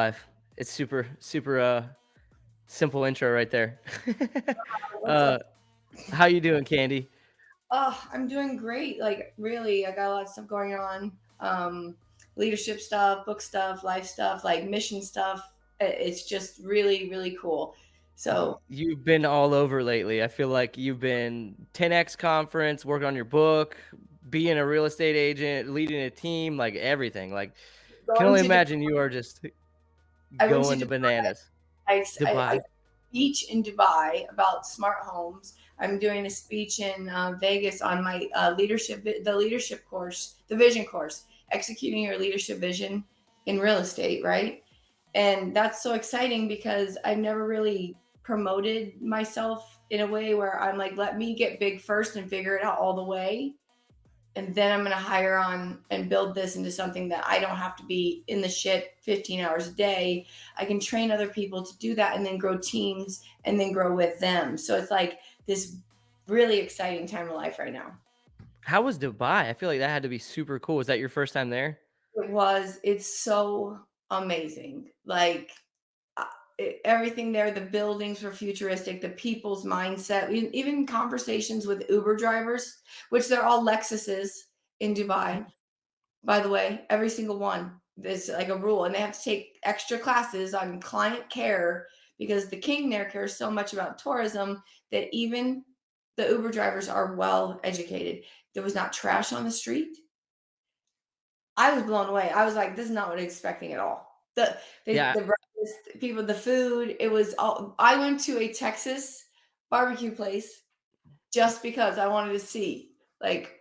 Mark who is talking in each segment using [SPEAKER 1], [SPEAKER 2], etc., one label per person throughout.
[SPEAKER 1] live. It's super simple intro right there.
[SPEAKER 2] What's up?
[SPEAKER 1] uh how you doing, Candy?
[SPEAKER 2] Oh, I'm doing great. Like, really, I got a lot of stuff going on. Leadership stuff, book stuff, life stuff, like mission stuff. It's just really, really cool. So,
[SPEAKER 1] You've been all over lately. I feel like you've been 10x conference, working on your book, being a real estate agent, leading a team, like everything. Like can
[SPEAKER 2] going
[SPEAKER 1] only
[SPEAKER 2] to, Dubai-
[SPEAKER 1] imagine you are just
[SPEAKER 2] I went to
[SPEAKER 1] going to
[SPEAKER 2] Dubai.
[SPEAKER 1] bananas.
[SPEAKER 2] I
[SPEAKER 1] Dubai.
[SPEAKER 2] speech in Dubai about smart homes. I'm doing a speech in Vegas on my the leadership course, the vision course, executing your leadership vision in real estate, right? And that's so exciting because I've never really promoted myself in a way where I'm like, let me get big first and figure it out all the way, and then I'm going to hire on and build this into something that I don't have to be in the shit 15 hours a day. I can train other people to do that and then grow teams and then grow with them. So it's like this really exciting time of life right now.
[SPEAKER 1] How was Dubai? I feel like that had to be super cool. Was that your first time there?
[SPEAKER 2] It's so amazing. Like, uh, everything there, the buildings were futuristic, the people's mindset, even conversations with Uber drivers, which they're all Lexuses in Dubai. By the way, every single one. There's like a rule, and they have to take extra classes on client care because the king there cares so much about tourism that even the Uber drivers are well educated. There was not trash on the street. I was blown away. I was like, this is not what I was expecting at all.
[SPEAKER 1] Yeah.
[SPEAKER 2] The breakfast, people, the food, it was all. I went to a Texas barbecue place just because I wanted to see, like,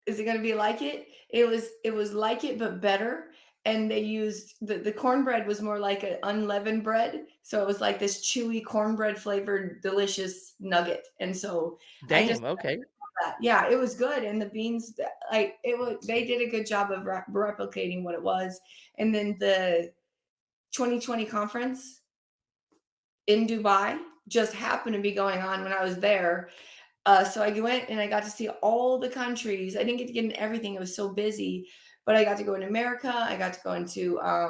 [SPEAKER 2] is it going to be like it? It was like it but better. And they used the cornbread was more like an unleavened bread, so it was like this chewy cornbread flavored delicious nugget. And so I just
[SPEAKER 1] Damn, okay.
[SPEAKER 2] that, yeah, it was good. And the beans, like, it was, they did a good job of replicating what it was. And then the 2020 conference in Dubai just happened to be going on when I was there. So I went and I got to see all the countries. I didn't get to get in everything; it was so busy. But I got to go in America. I got to go into oh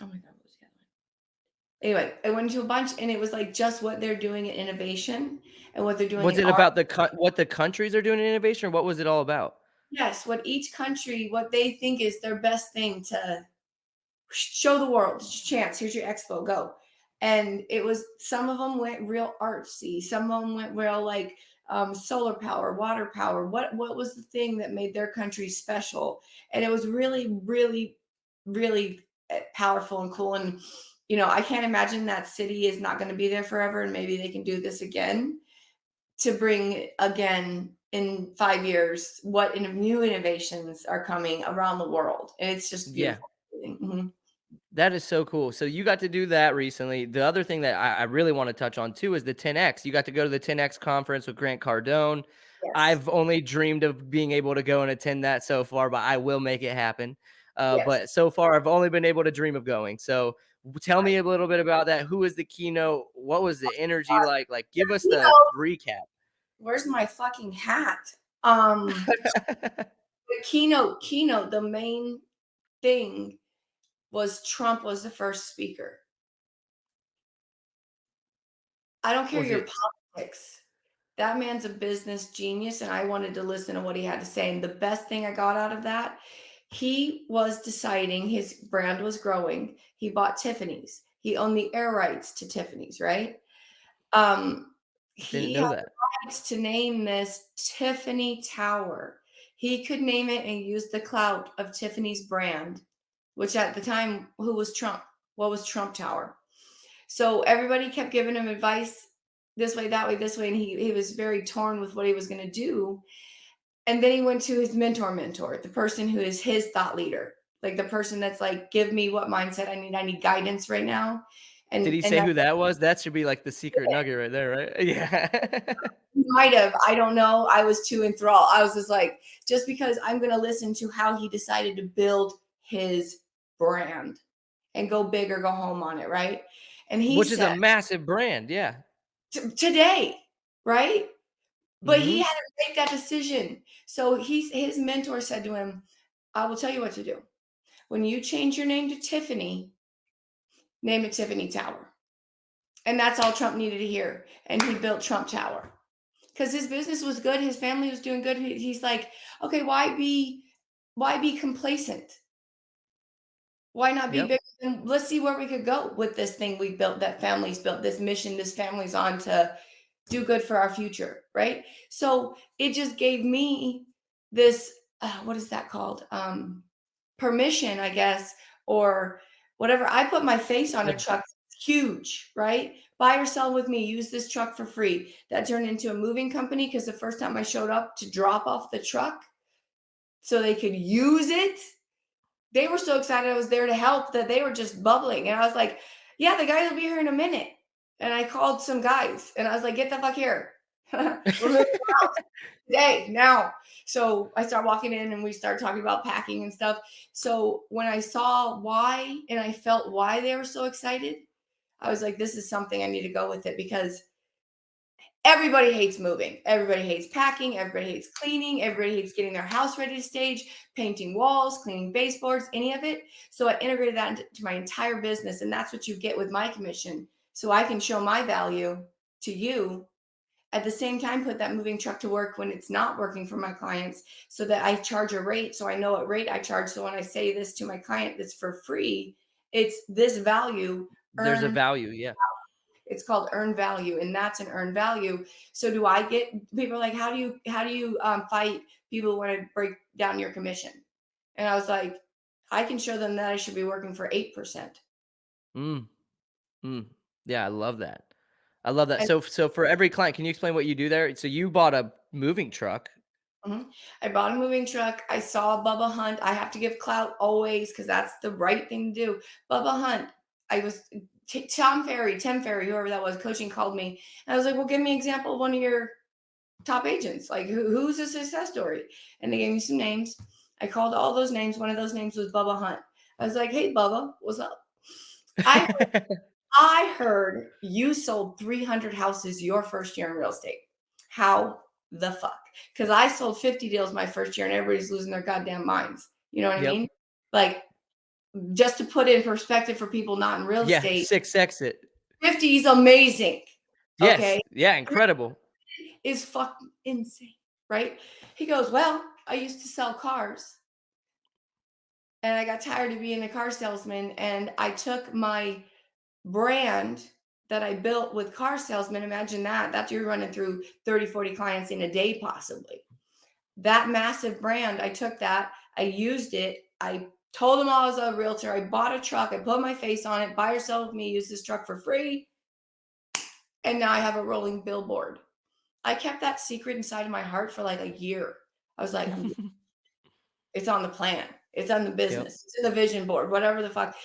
[SPEAKER 2] my god, what was the other one? Anyway, I went to a bunch, and it was like just what they're doing in innovation and what they're doing
[SPEAKER 1] Was
[SPEAKER 2] in
[SPEAKER 1] it
[SPEAKER 2] art.
[SPEAKER 1] about what the countries are doing in innovation, or what was it all about?
[SPEAKER 2] Yes, what each country, what they think is their best thing to show the world. Chance, here's your expo, go. And it was, some of them went real artsy, some of them went real like solar power, water power. What was the thing that made their country special? And it was really, really, really powerful and cool. And I can't imagine that city is not going to be there forever, and maybe they can do this again to bring again in 5 years what new innovations are coming around the world. And it's just
[SPEAKER 1] Yeah.
[SPEAKER 2] beautiful. Mhm.
[SPEAKER 1] That is so cool. So you got to do that recently. The other thing that I really want to touch on too is the 10X. You got to go to the 10X conference with Grant Cardone.
[SPEAKER 2] Yes.
[SPEAKER 1] I've only dreamed of being able to go and attend that so far, but I will make it happen.
[SPEAKER 2] Yes.
[SPEAKER 1] But so far, I've only been able to dream of going. So tell me
[SPEAKER 2] I
[SPEAKER 1] a little bit about that. Who was the keynote? What was the energy
[SPEAKER 2] God.
[SPEAKER 1] like? Like, give us
[SPEAKER 2] You
[SPEAKER 1] the
[SPEAKER 2] know,
[SPEAKER 1] recap.
[SPEAKER 2] where's my fucking hat? The keynote, the main thing was Trump was the first speaker. I don't care
[SPEAKER 1] Was
[SPEAKER 2] your
[SPEAKER 1] it?
[SPEAKER 2] politics. That man's a business genius, and I wanted to listen to what he had to say. And the best thing I got out of that, he was deciding his brand was growing. He bought Tiffany's. He owned the air rights to Tiffany's, right?
[SPEAKER 1] Didn't
[SPEAKER 2] He
[SPEAKER 1] know
[SPEAKER 2] had
[SPEAKER 1] that.
[SPEAKER 2] rights to name this Tiffany Tower. He could name it and use the clout of Tiffany's brand, which at the time, who was Trump? What was Trump Tower? So everybody kept giving him advice this way, that way, this way, and he was very torn with what he was going to do. And then he went to his mentor, the person who is his thought leader, like the person that's like, give me what mindset I need. I need guidance right now.
[SPEAKER 1] Did
[SPEAKER 2] And
[SPEAKER 1] he
[SPEAKER 2] and
[SPEAKER 1] say
[SPEAKER 2] that's
[SPEAKER 1] who that was? That should be like the secret nugget right there, right? Yeah.
[SPEAKER 2] might have. I don't know. I was too enthralled. I was just like, just because I'm going to listen to how he decided to build his brand and go big or go home on it, right? And he
[SPEAKER 1] Which is a
[SPEAKER 2] said,
[SPEAKER 1] massive brand. Yeah.
[SPEAKER 2] Today, right? But he
[SPEAKER 1] Hmm.
[SPEAKER 2] had to make that decision. So his mentor said to him, I will tell you what to do. When you change your name to Tiffany, Name it Tiffany Tower. And that's all Trump needed to hear. And he built Trump Tower because his business was good. His family was doing good. He's like, okay, why be complacent? Why not be
[SPEAKER 1] Yep.
[SPEAKER 2] bigger? And let's see where we could go with this thing we built, that family's built, this mission this family's on to do good for our future, right? So it just gave me this, what is that called? Permission, I guess, or whatever. I put my face on a
[SPEAKER 1] The
[SPEAKER 2] truck, huge, right? Buy or sell with me, use this truck for free. That turned into a moving company because the first time I showed up to drop off the truck so they could use it, they were so excited I was there to help that they were just bubbling. And I was like, yeah, the guys will be here in a minute. And I called some guys and I was like, get the fuck here. We're moving today, now. So I start walking in and we start talking about packing and stuff. So when I saw why and I felt why they were so excited, I was like, this is something I need to go with it because everybody hates moving. Everybody hates packing. Everybody hates cleaning. Everybody hates getting their house ready to stage, painting walls, cleaning baseboards, any of it. So I integrated that into my entire business. And that's what you get with my commission. So I can show my value to you at the same time, put that moving truck to work when it's not working for my clients so that I charge a rate. So I know what rate I charge. So when I say this to my client that's for free, it's this value
[SPEAKER 1] There's a
[SPEAKER 2] earned.
[SPEAKER 1] value, yeah.
[SPEAKER 2] It's called earned value, and that's an earned value. So do I get people are like, how do you fight people who want to break down your commission? And I was like, I can show them that I should be working for 8%.
[SPEAKER 1] Mm, mm. Yeah, I love that. I love that.
[SPEAKER 2] And
[SPEAKER 1] So for every client, can you explain what you do there? So you bought a moving truck.
[SPEAKER 2] mhm. I bought a moving truck. I saw Bubba Hunt. I have to give clout always because that's the right thing to do. Bubba Hunt. I was Tim Ferry, whoever that was, coaching called me. And I was like, well, give me an example of one of your top agents. Like who's a success story? And they gave me some names. I called all those names. One of those names was Bubba Hunt. I was like, hey, Bubba, what's up? I I heard you sold 300 houses your first year in real estate. How the fuck? Because I sold 50 deals my first year and everybody's losing their goddamn minds. You know what I
[SPEAKER 1] Yep.
[SPEAKER 2] mean? Like, just to put it in perspective for people not in real
[SPEAKER 1] Yeah,
[SPEAKER 2] estate,
[SPEAKER 1] 6 exit.
[SPEAKER 2] 50 is amazing.
[SPEAKER 1] Yes.
[SPEAKER 2] Okay.
[SPEAKER 1] Yeah, incredible.
[SPEAKER 2] Is fucking insane. Right? He goes, well, I used to sell cars and I got tired of being a car salesman and I took my brand that I built with car salesmen. Imagine that you're running through 30, 40 clients in a day, possibly. That massive brand, I took that, I used it. I told them I was a realtor. I bought a truck. I put my face on it. Buy or sell with me. Use this truck for free. And now I have a rolling billboard. I kept that secret inside of my heart for like a year. I was like, it's on the plan. It's on the
[SPEAKER 1] Yep.
[SPEAKER 2] business. It's in the vision board, whatever the fuck.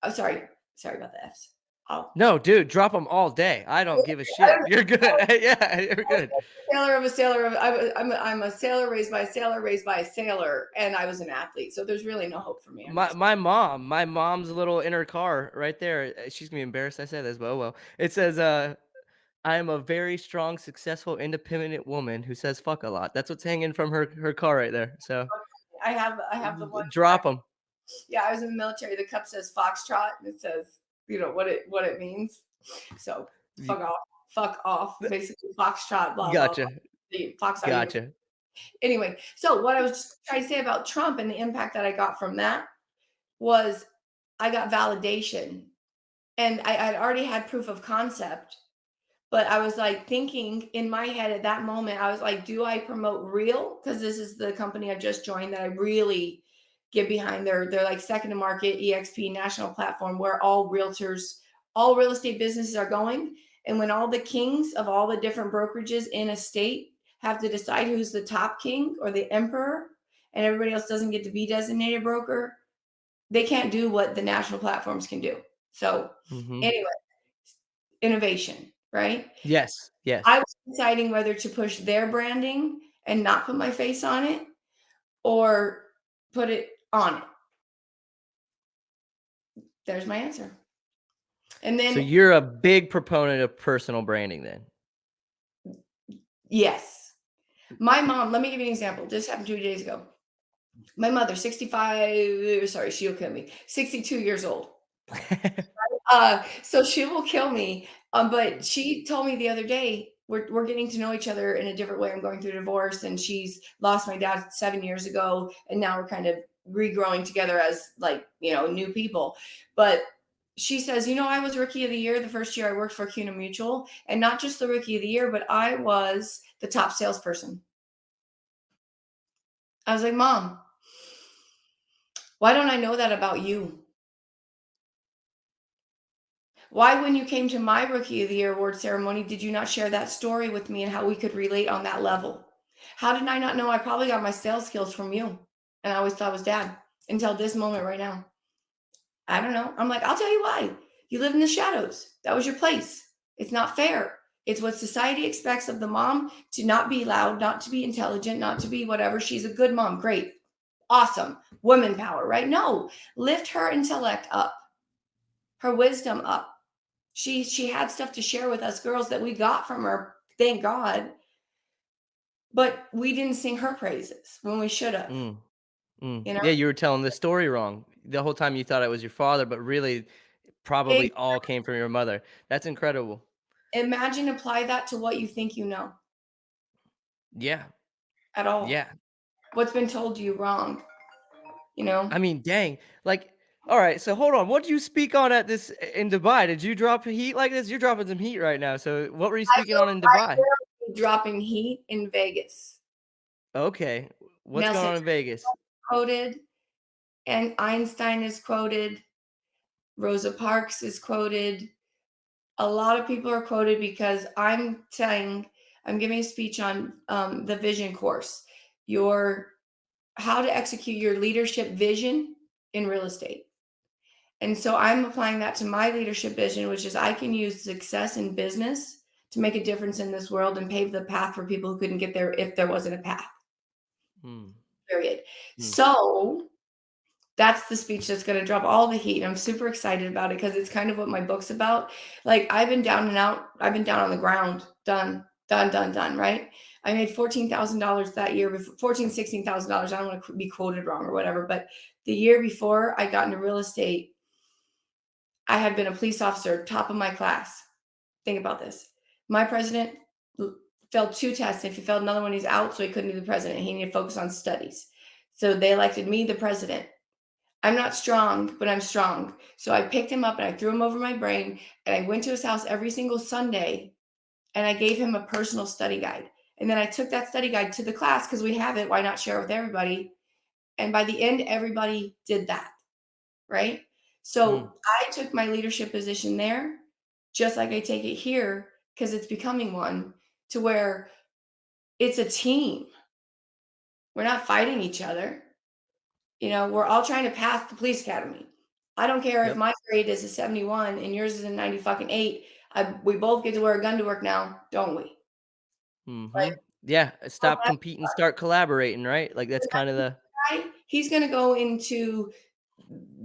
[SPEAKER 2] Oh, sorry. Sorry about the F's. Oh,
[SPEAKER 1] No, dude, drop them all day. I don't give a shit. You're good. Yeah, you're good.
[SPEAKER 2] sailor of a sailor of I'm a sailor raised by a sailor raised by a sailor, and I was an athlete, so there's really no hope for me. I'm just
[SPEAKER 1] My mom's little in her car right there. She's gonna be embarrassed I said this, but oh well. It says, I am a very strong, successful, independent woman who says fuck a lot. That's what's hanging from her car right there. So
[SPEAKER 2] I have the one.
[SPEAKER 1] drop them.
[SPEAKER 2] Yeah, I was in the military. The cup says foxtrot, and it says what it means. So fuck off. Basically, foxtrot, blah blah blah.
[SPEAKER 1] Gotcha.
[SPEAKER 2] The fox out of your
[SPEAKER 1] Gotcha.
[SPEAKER 2] anyway. So what I was just trying to say about Trump and the impact that I got from that was I got validation, and I'd already had proof of concept. But I was like thinking in my head at that moment, I was like, do I promote real? Because this is the company I've just joined that I really get behind. They're like second to market, EXP national platform where all realtors, all real estate businesses are going. And when all the kings of all the different brokerages in a state have to decide who's the top king or the emperor, and everybody else doesn't get to be designated broker, they can't do what the national platforms can do. So
[SPEAKER 1] Mhm.
[SPEAKER 2] anyway, innovation, right?
[SPEAKER 1] Yes,
[SPEAKER 2] I
[SPEAKER 1] yes.
[SPEAKER 2] was deciding whether to push their branding and not put my face on it or put it on it. There's my answer. And
[SPEAKER 1] So
[SPEAKER 2] then,
[SPEAKER 1] you're a big proponent of personal branding then?
[SPEAKER 2] yes, my mom, let me give you an example. This happened 2 days ago. My mother, 65, sorry, she'll kill me, 62 years old. So she will kill me. But she told me the other day, we're getting to know each other in a different way. I'm going through a divorce, and she's lost my dad 7 years ago, and now we're kind of regrowing together as like, new people. But she says, I was rookie of the year the first year I worked for CUNA Mutual, and not just the rookie of the year, but I was the top salesperson. I was like, Mom, why don't I know that about you? Why, when you came to my Rookie of the Year award ceremony, did you not share that story with me and how we could relate on that level? How did I not know I probably got my sales skills from you? And I always thought it was dad until this moment right now. I don't know. I'm like, I'll tell you why. You live in the shadows. That was your place. It's not fair. It's what society expects of the mom, to not be loud, not to be intelligent, not to be whatever. She's a good mom. Great. Awesome. Woman power, right? No, lift her intellect up, her wisdom up. She had stuff to share with us girls that we got from her, thank God, but we didn't sing her praises when we should have,
[SPEAKER 1] Mm, mm.
[SPEAKER 2] you know?
[SPEAKER 1] Yeah, you were telling the story wrong. The whole time you thought it was your father, but really
[SPEAKER 2] Ex
[SPEAKER 1] probably all came from your mother. That's incredible.
[SPEAKER 2] Imagine apply that to what you think you know
[SPEAKER 1] Yeah,
[SPEAKER 2] at all.
[SPEAKER 1] yeah.
[SPEAKER 2] What's been told to you wrong, you know?
[SPEAKER 1] I mean, dang. Like, all right, so hold on. What did you speak on at this in Dubai? Did you drop heat like this? You're dropping some heat right now. So, what were you
[SPEAKER 2] I
[SPEAKER 1] speaking on
[SPEAKER 2] will
[SPEAKER 1] in
[SPEAKER 2] I
[SPEAKER 1] Dubai?
[SPEAKER 2] will be dropping heat in Vegas.
[SPEAKER 1] Okay. What's going
[SPEAKER 2] Nelson
[SPEAKER 1] on in Vegas?
[SPEAKER 2] quoted, and Einstein is quoted, Rosa Parks is quoted. A lot of people are quoted because I'm giving a speech on the vision course, your how to execute your leadership vision in real estate. And so I'm applying that to my leadership vision, which is I can use success in business to make a difference in this world and pave the path for people who couldn't get there if there wasn't a path,
[SPEAKER 1] Hmm.
[SPEAKER 2] period.
[SPEAKER 1] Hmm.
[SPEAKER 2] So that's the speech that's gonna drop all the heat. I'm super excited about it because it's kind of what my book's about. Like, I've been down and out. I've been down on the ground. Done, done, done, done, right? I made $14,000 that year before, 14, $16,000. I don't want to be quoted wrong or whatever, but the year before I got into real estate, I had been a police officer, top of my class. Think about this. My president failed 2 tests. If he failed another one, he's out, so he couldn't be the president. He needed to focus on studies. So they elected me the president. I'm not strong, but I'm strong. So I picked him up and I threw him over my brain, and I went to his house every single Sunday and I gave him a personal study guide. And then I took that study guide to the class because we have it. Why not share it with everybody? And by the end, everybody did that, right?
[SPEAKER 1] Hmm.
[SPEAKER 2] So I took my leadership position there, just like I take it here, because it's becoming one, to where it's a team. We're not fighting each other. We're all trying to pass the police academy. I don't care if
[SPEAKER 1] Yep.
[SPEAKER 2] my grade is a 71 and yours is a 90 fucking 8. We both get to wear a gun to work now, don't we?
[SPEAKER 1] Hmm.
[SPEAKER 2] Like,
[SPEAKER 1] Yeah.
[SPEAKER 2] oh,
[SPEAKER 1] Stop competing, start collaborating, right? Like that's kind of the.
[SPEAKER 2] that guy, he's gonna go into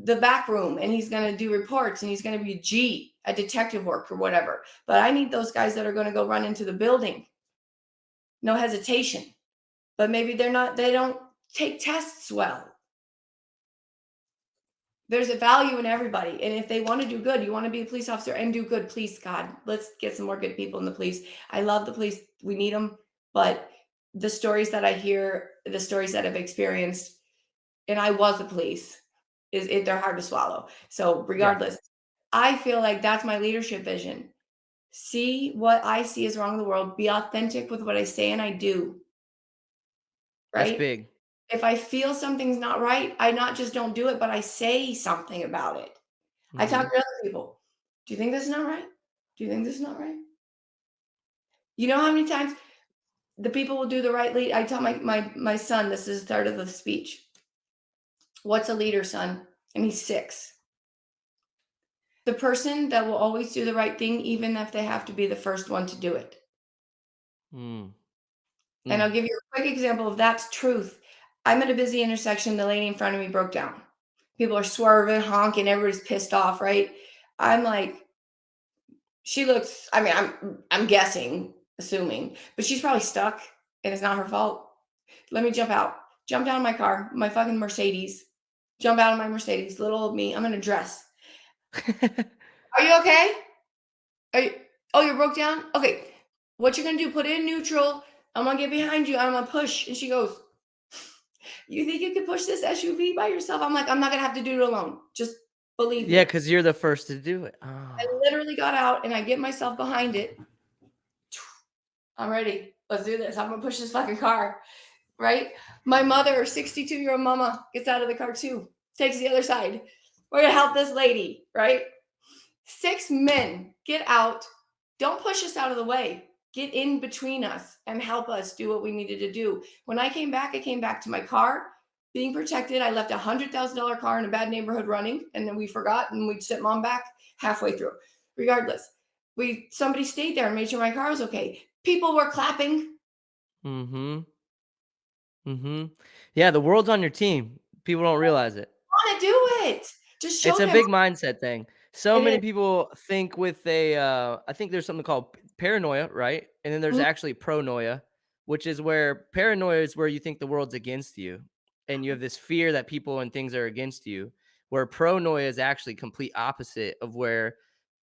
[SPEAKER 2] the back room and he's gonna do reports and he's gonna be a detective work or whatever. But I need those guys that are gonna go run into the building, no hesitation. But maybe they don't take tests well. There's a value in everybody. And if they want to do good, you want to be a police officer and do good, please, God, let's get some more good people in the police. I love the police. We need them. But the stories that I hear, the stories that I've experienced, and I was a police, they're hard to swallow. So
[SPEAKER 1] Yeah.
[SPEAKER 2] regardless, I feel like that's my leadership vision. See what I see is wrong in the world. Be authentic with what I say and I do.
[SPEAKER 1] That's
[SPEAKER 2] Right?
[SPEAKER 1] big.
[SPEAKER 2] If I feel something's not right, I not just don't do it, but I say something about it. I talk
[SPEAKER 1] Hmm.
[SPEAKER 2] to other people. "Do you think this is not right? Do you think this is not right?" You know how many times the people will do the right lead. I tell my son, this is the start of the speech. "What's a leader, son?" And he's 6. The person that will always do the right thing, even if they have to be the first one to do it.
[SPEAKER 1] Mm.
[SPEAKER 2] And
[SPEAKER 1] Mm.
[SPEAKER 2] I'll give you a quick example of that's truth. I'm at a busy intersection, the lady in front of me broke down. People are swerving, honking, everybody's pissed off, right? I'm like, she looks, I mean, I'm guessing, assuming, but she's probably stuck and it's not her fault. Let me jump out. Jump down in my car, my fucking Mercedes. Jump out of my Mercedes, little old me. I'm in a dress. Are you okay? Are you Oh, you're broke down? Okay. What you're gonna do, put it in neutral. I'm gonna get behind you. I'm gonna push. And she goes, "You think you can push this SUV by yourself?" I'm like, "I'm not gonna have to do it alone. Just believe
[SPEAKER 1] Yeah,
[SPEAKER 2] me."
[SPEAKER 1] because 'cause you're the first to do it.
[SPEAKER 2] I
[SPEAKER 1] Oh.
[SPEAKER 2] literally got out and I get myself behind it. I'm ready. Let's do this. I'm gonna push this fucking car, right? My mother, 62-year-old mama, gets out of the car too, takes the other side. We're gonna help this lady, right? 6 men get out. Don't push us out of the way. Get in between us and help us do what we needed to do. When I came back to my car being protected. I left $100,000 car in a bad neighborhood running, and then we forgot, and we sent mom back halfway through. Regardless, we somebody stayed there and made sure my car was okay. People were clapping.
[SPEAKER 1] Mhm. Mhm. Yeah, the world's on your team. People don't realize it.
[SPEAKER 2] Want to do it? Just
[SPEAKER 1] It's
[SPEAKER 2] show
[SPEAKER 1] a
[SPEAKER 2] them.
[SPEAKER 1] big mindset thing. So
[SPEAKER 2] It
[SPEAKER 1] many
[SPEAKER 2] is.
[SPEAKER 1] people think with I think there's something called paranoia, right? And then there's
[SPEAKER 2] Mhm.
[SPEAKER 1] actually pronoia, which is where paranoia is where you think the world's against you and you have this fear that people and things are against you. Where pronoia is actually complete opposite of where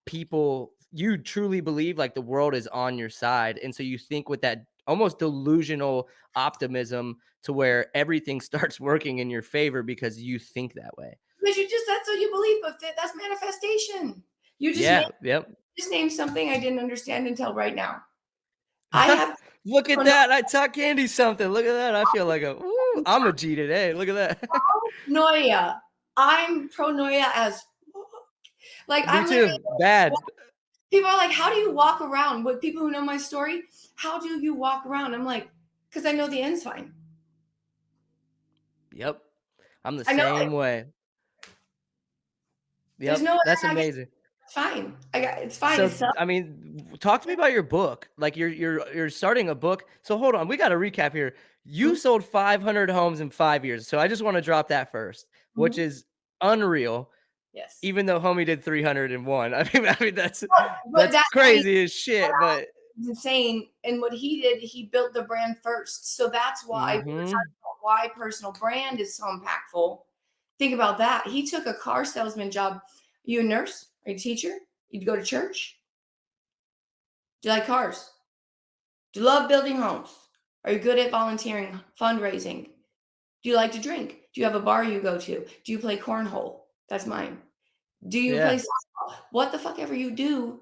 [SPEAKER 1] people you truly believe like the world is on your side. And so you think with that almost delusional optimism to where everything starts working in your favor because you think that way.
[SPEAKER 2] Because that's what you believe, but that's manifestation. You just
[SPEAKER 1] Yeah, yep.
[SPEAKER 2] just named something I didn't understand until right now. I have
[SPEAKER 1] Look at that. I taught Candy something. Look at that. I feel like I'm a G today. Look at that.
[SPEAKER 2] pronoia. I'm pronoia as like
[SPEAKER 1] Me
[SPEAKER 2] I'm literally
[SPEAKER 1] too. Bad.
[SPEAKER 2] people are like, how do you walk around? With people who know my story, how do you walk around? I'm like, because I know the end's fine.
[SPEAKER 1] Yep. I'm the
[SPEAKER 2] I know it.
[SPEAKER 1] same way.
[SPEAKER 2] There's
[SPEAKER 1] Yep.
[SPEAKER 2] no
[SPEAKER 1] That's
[SPEAKER 2] other
[SPEAKER 1] amazing.
[SPEAKER 2] it's fine. I got it's fine.
[SPEAKER 1] So,
[SPEAKER 2] It's
[SPEAKER 1] I mean, talk to me about your book. Like you're starting a book. So hold on, we got to recap here. You
[SPEAKER 2] mhm,
[SPEAKER 1] sold 500 homes in 5 years. So I just want to drop that first, which
[SPEAKER 2] mhm.
[SPEAKER 1] is unreal.
[SPEAKER 2] Yes.
[SPEAKER 1] Even though homie did 301. I mean
[SPEAKER 2] But
[SPEAKER 1] that's
[SPEAKER 2] that I mean,
[SPEAKER 1] crazy as shit. But
[SPEAKER 2] it's insane. And what he did, he built the brand first. So that's why we were
[SPEAKER 1] hmm
[SPEAKER 2] talking about why personal brand is so impactful. Think about that. He took a car salesman job. You a nurse? Are you a teacher? You go to church? Do you like cars? Do you love building homes? Are you good at volunteering, fundraising? Do you like to drink? Do you have a bar you go to? Do you play cornhole? That's mine. Do you play
[SPEAKER 1] yeah.
[SPEAKER 2] softball? What the fuck ever you do,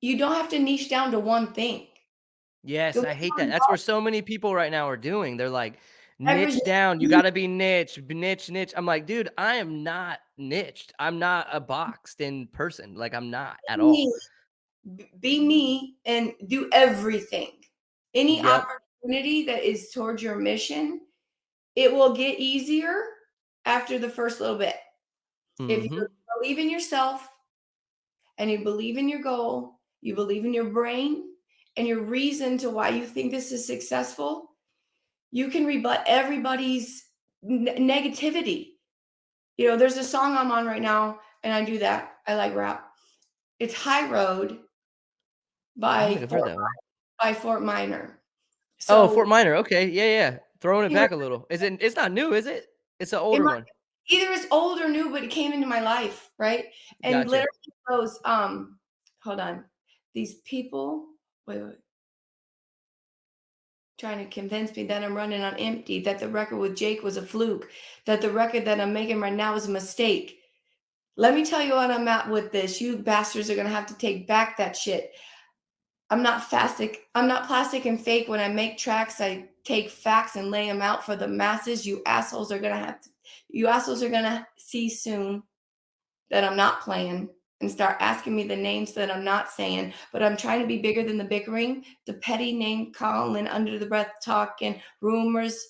[SPEAKER 2] you don't have to niche down to one thing. Go
[SPEAKER 1] Yes, I hate
[SPEAKER 2] get
[SPEAKER 1] that. That's where so many people right now are doing. They're like,
[SPEAKER 2] every
[SPEAKER 1] niche down. You got to be niche, niche, niche. I'm like, dude, I am not niched. I'm not a boxed in person. Like, I'm not at all.
[SPEAKER 2] me, be me, and do everything. Any
[SPEAKER 1] Yep.
[SPEAKER 2] opportunity that is towards your mission, it will get easier after the first little bit. If you
[SPEAKER 1] hmm
[SPEAKER 2] believe in yourself and you believe in your goal, you believe in your brain and your reason to why you think this is successful, you can rebut everybody's negativity. You know, there's a song I'm on right now, and I do that. I like rap. It's High Road
[SPEAKER 1] I don't
[SPEAKER 2] by
[SPEAKER 1] think I've heard that one.
[SPEAKER 2] Fort Minor.
[SPEAKER 1] Oh,
[SPEAKER 2] So
[SPEAKER 1] Fort Minor. Okay. Yeah, yeah. Throwing it
[SPEAKER 2] you know,
[SPEAKER 1] back a little. Is it? It's not new, is it? It's an
[SPEAKER 2] it
[SPEAKER 1] older
[SPEAKER 2] might
[SPEAKER 1] one.
[SPEAKER 2] either it's old or new, but it came into my life, right? And
[SPEAKER 1] Gotcha.
[SPEAKER 2] literally goes, hold on. These people, wait, trying to convince me that I'm running on empty, that the record with Jake was a fluke, that the record that I'm making right now is a mistake. Let me tell you what I'm at with this. You bastards are gonna have to take back that shit. I'm not plastic and fake. When I make tracks, I take facts and lay them out for the masses. You assholes are gonna see soon that I'm not playing and start asking me the names that I'm not saying. But I'm trying to be bigger than the bickering, the petty name calling, under the breath talking, rumors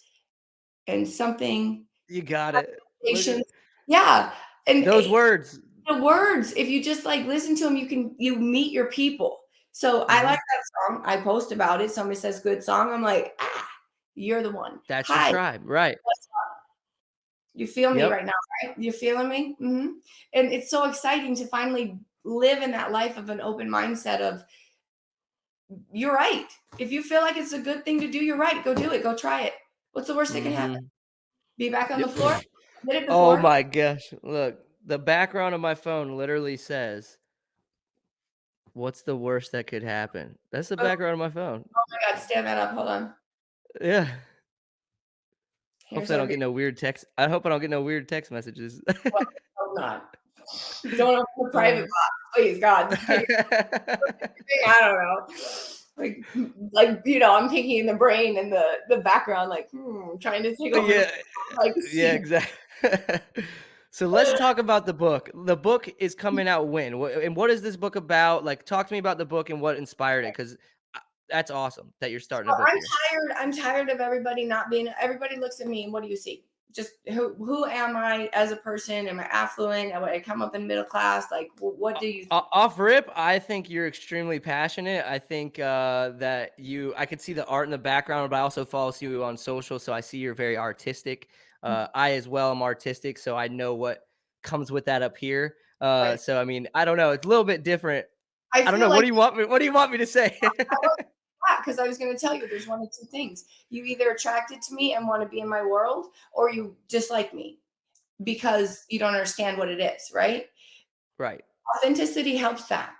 [SPEAKER 2] and something
[SPEAKER 1] You got it. Look at
[SPEAKER 2] patience. Yeah. And
[SPEAKER 1] those words.
[SPEAKER 2] the words, if you just like listen to them, you meet your people. So I like
[SPEAKER 1] hmm
[SPEAKER 2] that song. I post about it. Somebody says good song. I'm like, you're the one.
[SPEAKER 1] That's your
[SPEAKER 2] Hi,
[SPEAKER 1] tribe, right?
[SPEAKER 2] you feel me
[SPEAKER 1] Yep.
[SPEAKER 2] right now, right? You feeling me? And it's so exciting to finally live in that life of an open mindset of you're right. If you feel like it's a good thing to do, you're right. Go do it. Go try it. What's the worst that can happen?
[SPEAKER 1] hmm
[SPEAKER 2] Be back on the
[SPEAKER 1] Yep.
[SPEAKER 2] floor? I did it
[SPEAKER 1] Oh
[SPEAKER 2] before.
[SPEAKER 1] my gosh. Look, the background of my phone literally says What's the worst that could happen? That's the
[SPEAKER 2] Oh,
[SPEAKER 1] background of my phone.
[SPEAKER 2] oh my God, stand that up. Hold on.
[SPEAKER 1] Yeah.
[SPEAKER 2] Here's
[SPEAKER 1] Hopefully I
[SPEAKER 2] our
[SPEAKER 1] don't
[SPEAKER 2] video.
[SPEAKER 1] get no weird text I hope I don't get no weird text messages.
[SPEAKER 2] Well, hope not. Don't open the private
[SPEAKER 1] Uh.
[SPEAKER 2] box, please, God. Take I don't know. Like I'm thinking the brain and the background, like trying to take over the
[SPEAKER 1] Yeah,
[SPEAKER 2] like.
[SPEAKER 1] yeah, exactly. So let's talk about the book. The book is coming out when? And what is this book about? Like, talk to me about the book and what inspired it, because that's awesome that you're starting a
[SPEAKER 2] So
[SPEAKER 1] book here.
[SPEAKER 2] I'm tired of everybody not being. Everybody looks at me and what do you see? Just who am I as a person? Am I affluent? Am I come up in middle class? Like, what do you?
[SPEAKER 1] Off rip, I think you're extremely passionate. I think that I could see the art in the background, but I also follow you on social, so I see you're very artistic. I as well am artistic, so I know what comes with that up here.
[SPEAKER 2] Right.
[SPEAKER 1] So I mean, I don't know. It's a little bit different.
[SPEAKER 2] I
[SPEAKER 1] I don't
[SPEAKER 2] feel
[SPEAKER 1] know. What
[SPEAKER 2] like
[SPEAKER 1] do you want me? What do you want me to say?
[SPEAKER 2] because I was going to tell you there's one of two things. You either attracted to me and want to be in my world, or you dislike me because you don't understand what it is, right?
[SPEAKER 1] Right.
[SPEAKER 2] Authenticity helps that,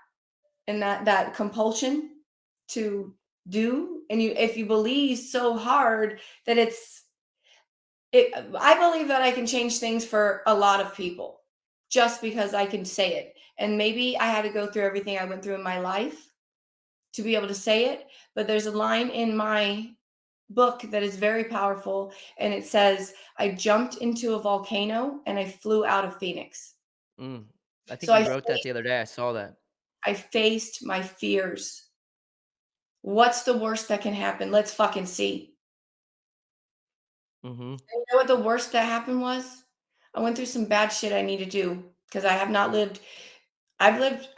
[SPEAKER 2] and that compulsion to do, and you if you believe so hard that it I believe that I can change things for a lot of people just because I can say it. And maybe I had to go through everything I went through in my life to be able to say it, but there's a line in my book that is very powerful, and it says, I jumped into a volcano and I flew out of Phoenix.
[SPEAKER 1] Mm. I
[SPEAKER 2] So
[SPEAKER 1] think you wrote that the other day. I saw that.
[SPEAKER 2] I faced my fears. What's the worst that can happen? Let's fucking see.
[SPEAKER 1] Hmm.
[SPEAKER 2] And you know what the worst that happened was? I went through some bad shit I need to do because I have not lived. I've lived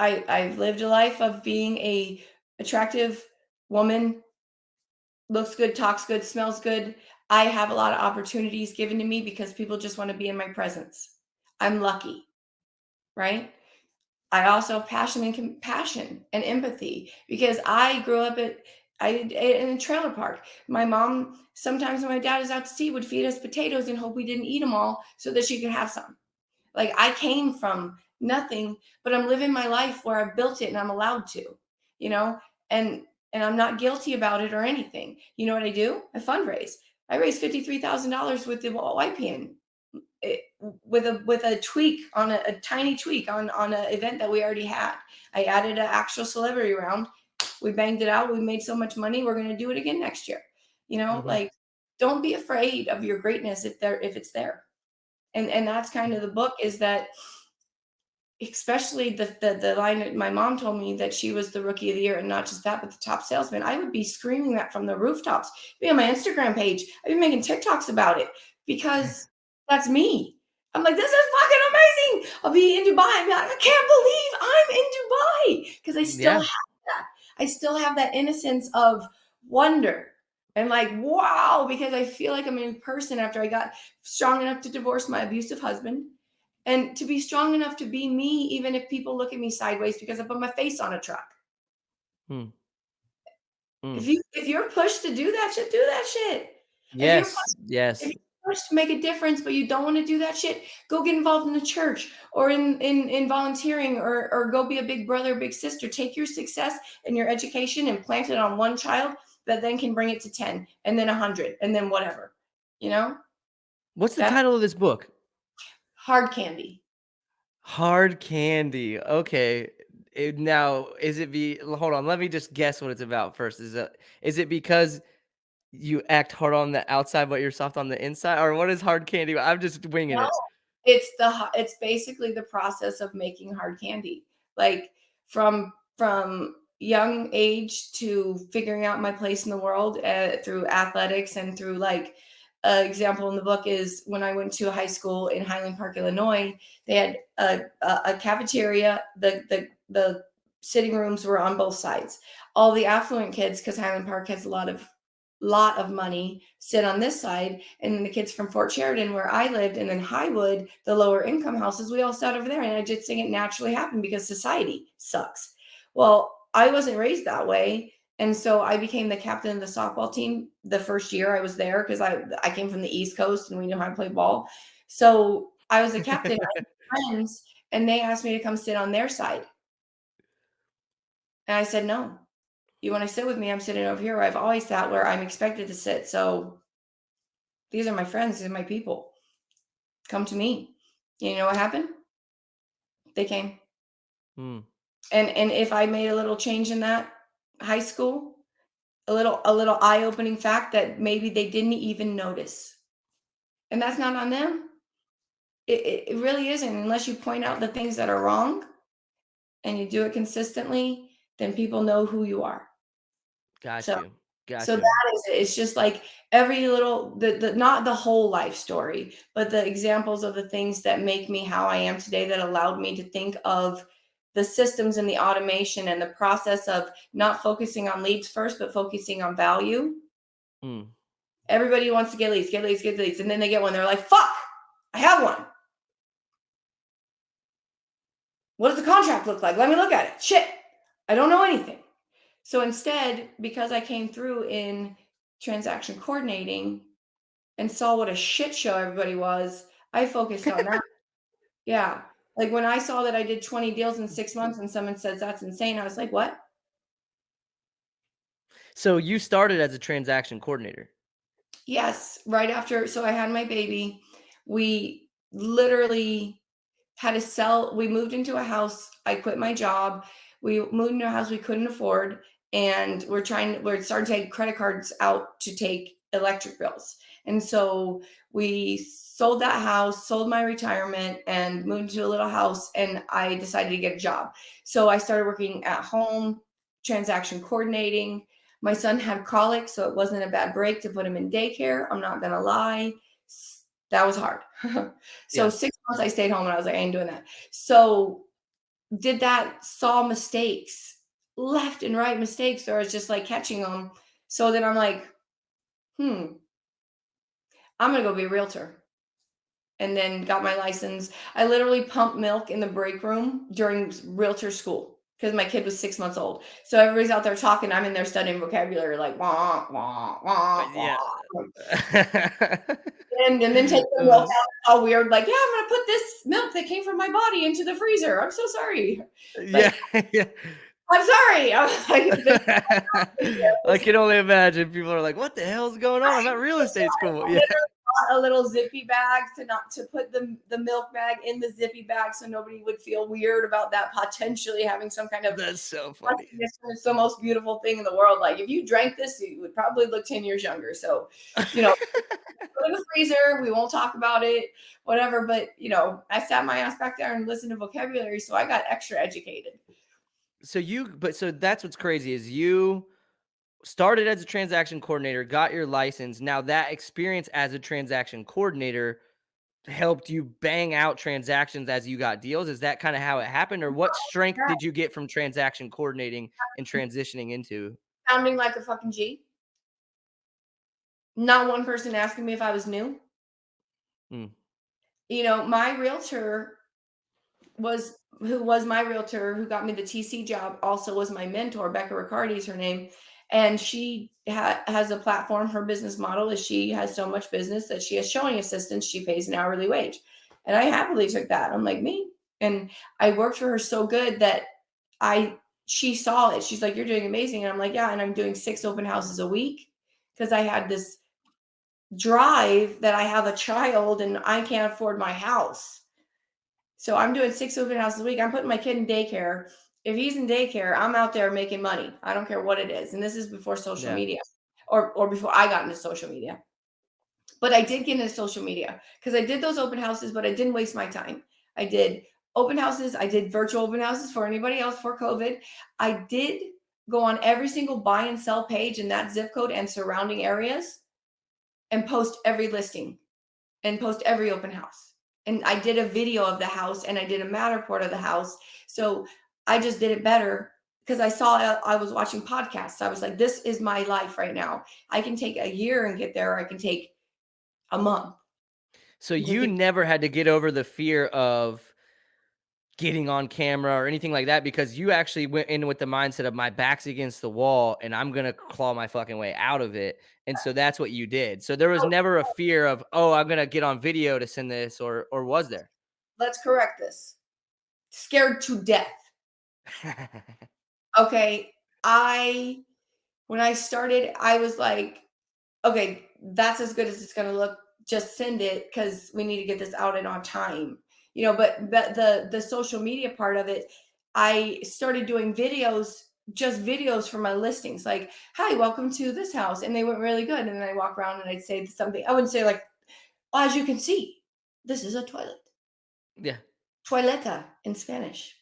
[SPEAKER 2] a life of being a attractive woman, looks good, talks good, smells good. I have a lot of opportunities given to me because people just want to be in my presence. I'm lucky, right? I also have passion and compassion and empathy because I grew up in a trailer park. My mom, sometimes when my dad is out to sea, would feed us potatoes and hope we didn't eat them all so that she could have some. Like I came from nothing, but I'm living my life where I've built it and I'm allowed to, you know, and I'm not guilty about it or anything. You know what I do? I fundraise. I raised $53,000 with the YPN it, with a tweak on a tiny tweak on an event that we already had. I added an actual celebrity round. We banged it out. We made so much money. We're going to do it again next year.
[SPEAKER 1] Hmm.
[SPEAKER 2] Like don't be afraid of your greatness if it's there. And that's kind of the book is that especially the line that my mom told me that she was the rookie of the year and not just that but the top salesman. I would be screaming that from the rooftops. Be on my Instagram page. I'd be making TikToks about it because that's me. I'm like, this is fucking amazing. I'll be in Dubai. I'm like, I can't believe I'm in Dubai because I still
[SPEAKER 1] Yeah.
[SPEAKER 2] have that. I still have that innocence of wonder and like wow because I feel like I'm a new person after I got strong enough to divorce my abusive husband and to be strong enough to be me even if people look at me sideways because I put my face on a truck.
[SPEAKER 1] Mm. Mm.
[SPEAKER 2] If you're pushed to do that shit, do that shit. If you're
[SPEAKER 1] Yes.
[SPEAKER 2] pushed, if
[SPEAKER 1] Yes.
[SPEAKER 2] you're pushed to make a difference but you don't want to do that shit, go get involved in the church or in volunteering or go be a big brother, big sister. Take your success and your education and plant it on one child that then can bring it to 10 and then 100 and then whatever. You know?
[SPEAKER 1] What's the
[SPEAKER 2] That's
[SPEAKER 1] title of this book?
[SPEAKER 2] hard candy.
[SPEAKER 1] Hard Candy. Okay. Now, is it be hold on, let me just guess what it's about first. Is it because you act hard on the outside, but you're soft on the inside? Or what is hard candy? I'm just winging
[SPEAKER 2] No,
[SPEAKER 1] it.
[SPEAKER 2] it's basically the process of making hard candy. Like from young age to figuring out my place in the world through athletics and through like example in the book is when I went to high school in Highland Park, Illinois. They had a cafeteria. The sitting rooms were on both sides. All the affluent kids, because Highland Park has a lot of money, sit on this side, and then the kids from Fort Sheridan, where I lived, and then Highwood, the lower income houses, we all sat over there. And I just think it naturally happened because society sucks. Well, I wasn't raised that way. And so I became the captain of the softball team the first year I was there because I came from the East Coast and we knew how to play ball. So I was a captain. I had friends, and they asked me to come sit on their side. And I said, "No. You wanna sit with me? I'm sitting over here. I've always sat where I'm expected to sit. So these are my friends, these are my people. Come to me." You know what happened? They came.
[SPEAKER 1] Mm,
[SPEAKER 2] And if I made a little change in that high school, a little eye-opening fact that maybe they didn't even notice. And that's not on them. It really isn't unless you point out the things that are wrong and you do it consistently, then people know who you are.
[SPEAKER 1] got
[SPEAKER 2] So
[SPEAKER 1] you.
[SPEAKER 2] so
[SPEAKER 1] Got you.
[SPEAKER 2] that is it. It's just like every little the not the whole life story, but the examples of the things that make me how I am today that allowed me to think of the systems and the automation and the process of not focusing on leads first, but focusing on value.
[SPEAKER 1] Mm.
[SPEAKER 2] Everybody wants to get leads, get leads, get leads. And then they get one. They're like, fuck, I have one. What does the contract look like? Let me look at it. Shit, I don't know anything. So instead, because I came through in transaction coordinating and saw what a shit show everybody was, I focused on that. Yeah. Like when I saw that I did 20 deals in 6 months and someone says that's insane, I was like, what?
[SPEAKER 1] So you started as a transaction coordinator.
[SPEAKER 2] Yes. Right after, so I had my baby. We literally had to sell. We moved into a house. I quit my job. We moved into a house we couldn't afford. And we're starting to take credit cards out to take electric bills. And so we sold that house, sold my retirement, and moved to a little house. And I decided to get a job. So I started working at home, transaction coordinating. My son had colic, so it wasn't a bad break to put him in daycare. I'm not going to lie. That was hard. So
[SPEAKER 1] Yeah.
[SPEAKER 2] 6 months I stayed home and I was like, I ain't doing that. So did that, saw mistakes, left and right mistakes, or I was just like catching them. So then I'm like, I'm gonna go be a realtor. And then got my license. I literally pumped milk in the break room during realtor school because my kid was 6 months old. So everybody's out there talking. I'm in there studying vocabulary, like wah wah wah
[SPEAKER 1] Yeah.
[SPEAKER 2] wah. And then take the milk
[SPEAKER 1] Uh,
[SPEAKER 2] out all weird, like, "Yeah, I'm gonna put this milk that came from my body into the freezer. I'm so sorry."
[SPEAKER 1] yeah,
[SPEAKER 2] Like,
[SPEAKER 1] yeah.
[SPEAKER 2] "I'm sorry." I'm like, "There's
[SPEAKER 1] I can only imagine people are like, "What the hell's going on? I'm at real estate school." Yeah.
[SPEAKER 2] a little zippy bag to not to put the milk bag in the zippy bag so nobody would feel weird about that potentially having some kind of
[SPEAKER 1] That's so funny.
[SPEAKER 2] it's the most beautiful thing in the world. Like, if you drank this, you would probably look 10 years younger. So, you know, put it in the freezer. We won't talk about it, whatever. But I sat my ass back there and listened to vocabulary, so I got extra educated.
[SPEAKER 1] So that's what's crazy is you started as a transaction coordinator, got your license. Now that experience as a transaction coordinator helped you bang out transactions as you got deals. Is that kind of how it happened, or what strength
[SPEAKER 2] Yeah,
[SPEAKER 1] did you get from transaction coordinating and transitioning into?
[SPEAKER 2] sounding like a fucking G. Not one person asking me if I was new.
[SPEAKER 1] Mm,
[SPEAKER 2] My realtor who was my realtor who got me the TC job also was my mentor. Becca Riccardi is her name. And she has a platform. Her business model is she has so much business that she has showing assistants. She pays an hourly wage. And I happily took that. I'm like, me. And I worked for her so good that I she saw it. She's like, "You're doing amazing." And I'm like, "Yeah." And I'm doing 6 open houses a week because I had this drive that I have a child and I can't afford my house. So I'm doing 6 open houses a week. I'm putting my kid in daycare. If he's in daycare, I'm out there making money. I don't care what it is. And this is before social
[SPEAKER 1] yeah.
[SPEAKER 2] media or before I got into social media. But I did get into social media because I did those open houses, but I didn't waste my time. I did open houses. I did virtual open houses for anybody else for COVID. I did go on every single buy and sell page in that zip code and surrounding areas and post every listing and post every open house. And I did a video of the house and I did a Matterport of the house. So I just did it better because I was watching podcasts. I was like, this is my life right now. I can take a year and get there. Or I can take a month.
[SPEAKER 1] So
[SPEAKER 2] You can
[SPEAKER 1] you
[SPEAKER 2] get
[SPEAKER 1] never had to get over the fear of getting on camera or anything like that because you actually went in with the mindset of my back's against the wall and I'm gonna claw my fucking way out of it. And so that's what you did. So there was
[SPEAKER 2] oh,
[SPEAKER 1] never a fear of, oh, I'm gonna get on video to send this, or was there?
[SPEAKER 2] let's correct this. Scared to death. Okay, I when I started, I was like, "Okay, that's as good as it's gonna look. Just send it because we need to get this out in on time." But the social media part of it, I started doing videos, just videos for my listings, like, "Hi, welcome to this house," and they went really good, and then I walk around and I'd say something. I wouldn't say like, "As you can see, this is a toilet."
[SPEAKER 1] Yeah.
[SPEAKER 2] Toileta in Spanish.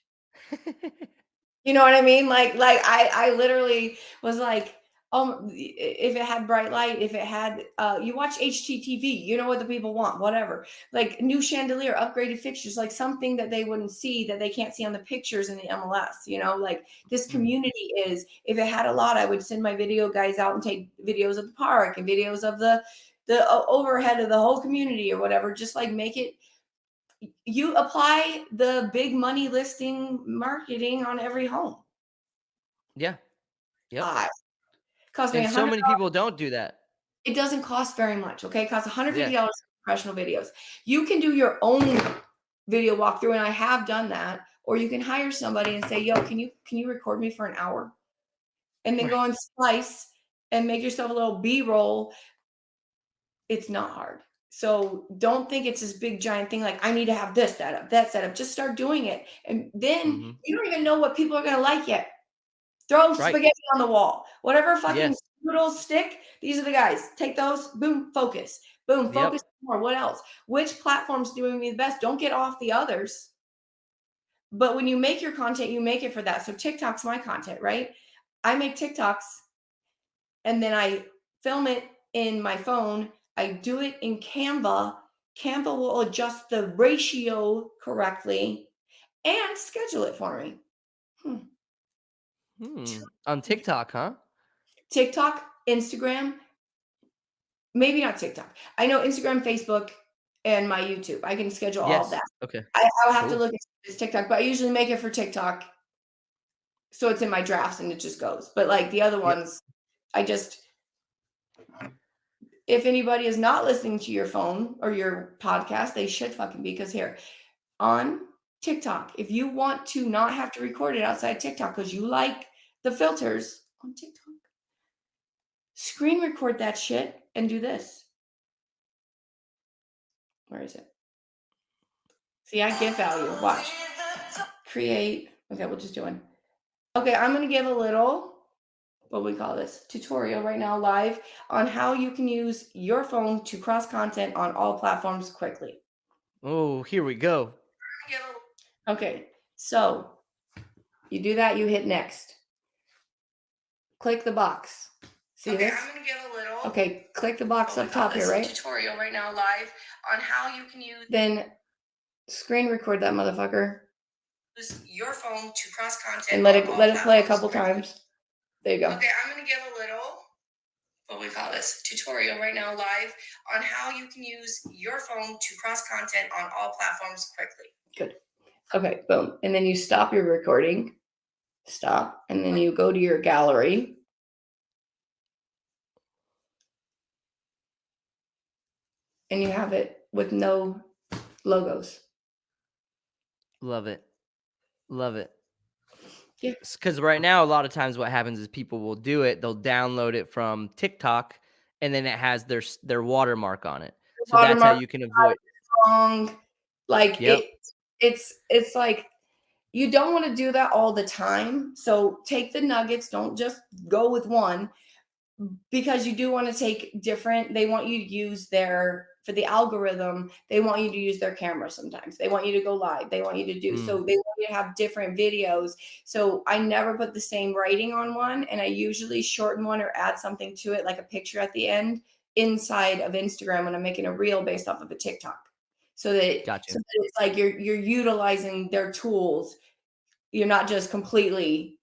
[SPEAKER 2] You know what I mean? I literally was like, if it had bright light, if it had you watch HGTV, you know what the people want, whatever. Like new chandelier, upgraded fixtures, like something that they wouldn't see that they can't see on the pictures in the MLS, like this
[SPEAKER 1] Mm.
[SPEAKER 2] community is. If it had a lot, I would send my video guys out and take videos of the park and videos of the overhead of the whole community or whatever. Just like make it, you apply the big money listing marketing on every home.
[SPEAKER 1] Yeah. Yep.
[SPEAKER 2] Ah, cost me
[SPEAKER 1] And so many
[SPEAKER 2] $100.
[SPEAKER 1] people don't do that.
[SPEAKER 2] It doesn't cost very much, okay? It costs
[SPEAKER 1] Yeah.
[SPEAKER 2] $150 for professional videos. You can do your own video walkthrough, and I have done that, or you can hire somebody and say, "Yo, can you record me for an hour?" And then go
[SPEAKER 1] Right.
[SPEAKER 2] and splice and make yourself a little B-roll. It's not hard. So don't think it's this big giant thing like, "I need to have this setup, that setup." Just start doing it, and then
[SPEAKER 1] Mhm.
[SPEAKER 2] you don't even know what people are gonna like yet. Throw
[SPEAKER 1] Right.
[SPEAKER 2] spaghetti on the wall. Whatever fucking
[SPEAKER 1] Yes.
[SPEAKER 2] noodles stick, these are the guys. Take those, boom, focus. Boom,
[SPEAKER 1] Yep.
[SPEAKER 2] focus more. What else? Which platform's doing me the best? Don't get off the others. But when you make your content, you make it for that. So TikTok's my content, right? I make TikToks and then I film it in my phone. I do it in Canva. Canva will adjust the ratio correctly and schedule it for me. Hmm.
[SPEAKER 1] On TikTok, huh?
[SPEAKER 2] TikTok, Instagram, maybe not TikTok. I know Instagram, Facebook, and my YouTube. I can schedule all of
[SPEAKER 1] Yes.
[SPEAKER 2] that.
[SPEAKER 1] Okay.
[SPEAKER 2] I'll have to
[SPEAKER 1] Cool.
[SPEAKER 2] look at this TikTok, but I usually make it for TikTok, so it's in my drafts and it just goes. But like the other
[SPEAKER 1] Yep.
[SPEAKER 2] ones, I just if anybody is not listening to your phone or your podcast, they should fucking be because here on TikTok, if you want to not have to record it outside TikTok because you like the filters on TikTok, screen record that shit and do this. Where is it? See, I give value. Watch. Create. Okay, we'll just do one. Okay, I'm gonna give a little, what do we call this? Tutorial right now live on how you can use your phone to cross content on all platforms quickly.
[SPEAKER 1] Oh, here we go.
[SPEAKER 2] Okay, so you do that, you hit next. Click the box. See okay, this? I'm gonna give a little. Okay, click the box up top here, right? Tutorial right now live on how you can use. Then screen record that motherfucker. Use your phone to cross content and let it play a couple times. There you go. Okay, I'm gonna give a little, what we call this, tutorial right now live on how you can use your phone to cross content on all platforms quickly. Good. Okay, boom. And then you stop your recording. Stop. And then you go to your gallery. And you have it with no logos.
[SPEAKER 1] Love it. Love it.
[SPEAKER 2] Yeah.
[SPEAKER 1] Because right now, a lot of times what happens is people will do it, they'll download it from TikTok, and then it has their watermark on it. So that's how
[SPEAKER 2] Watermark
[SPEAKER 1] you can avoid.
[SPEAKER 2] strong. Like
[SPEAKER 1] Yep.
[SPEAKER 2] it's like you don't want to do that all the time. So take the nuggets, don't just go with one. Because you do want to take different, they want you to use their, for the algorithm, they want you to use their camera sometimes. They want you to go live. They want you to do, so
[SPEAKER 1] Mm,
[SPEAKER 2] they want you to have different videos. So I never put the same writing on one, and I usually shorten one or add something to it, like a picture at the end inside of Instagram when I'm making a reel based off of a TikTok. So
[SPEAKER 1] gotcha.
[SPEAKER 2] that it's like you're utilizing their tools. You're not just completely,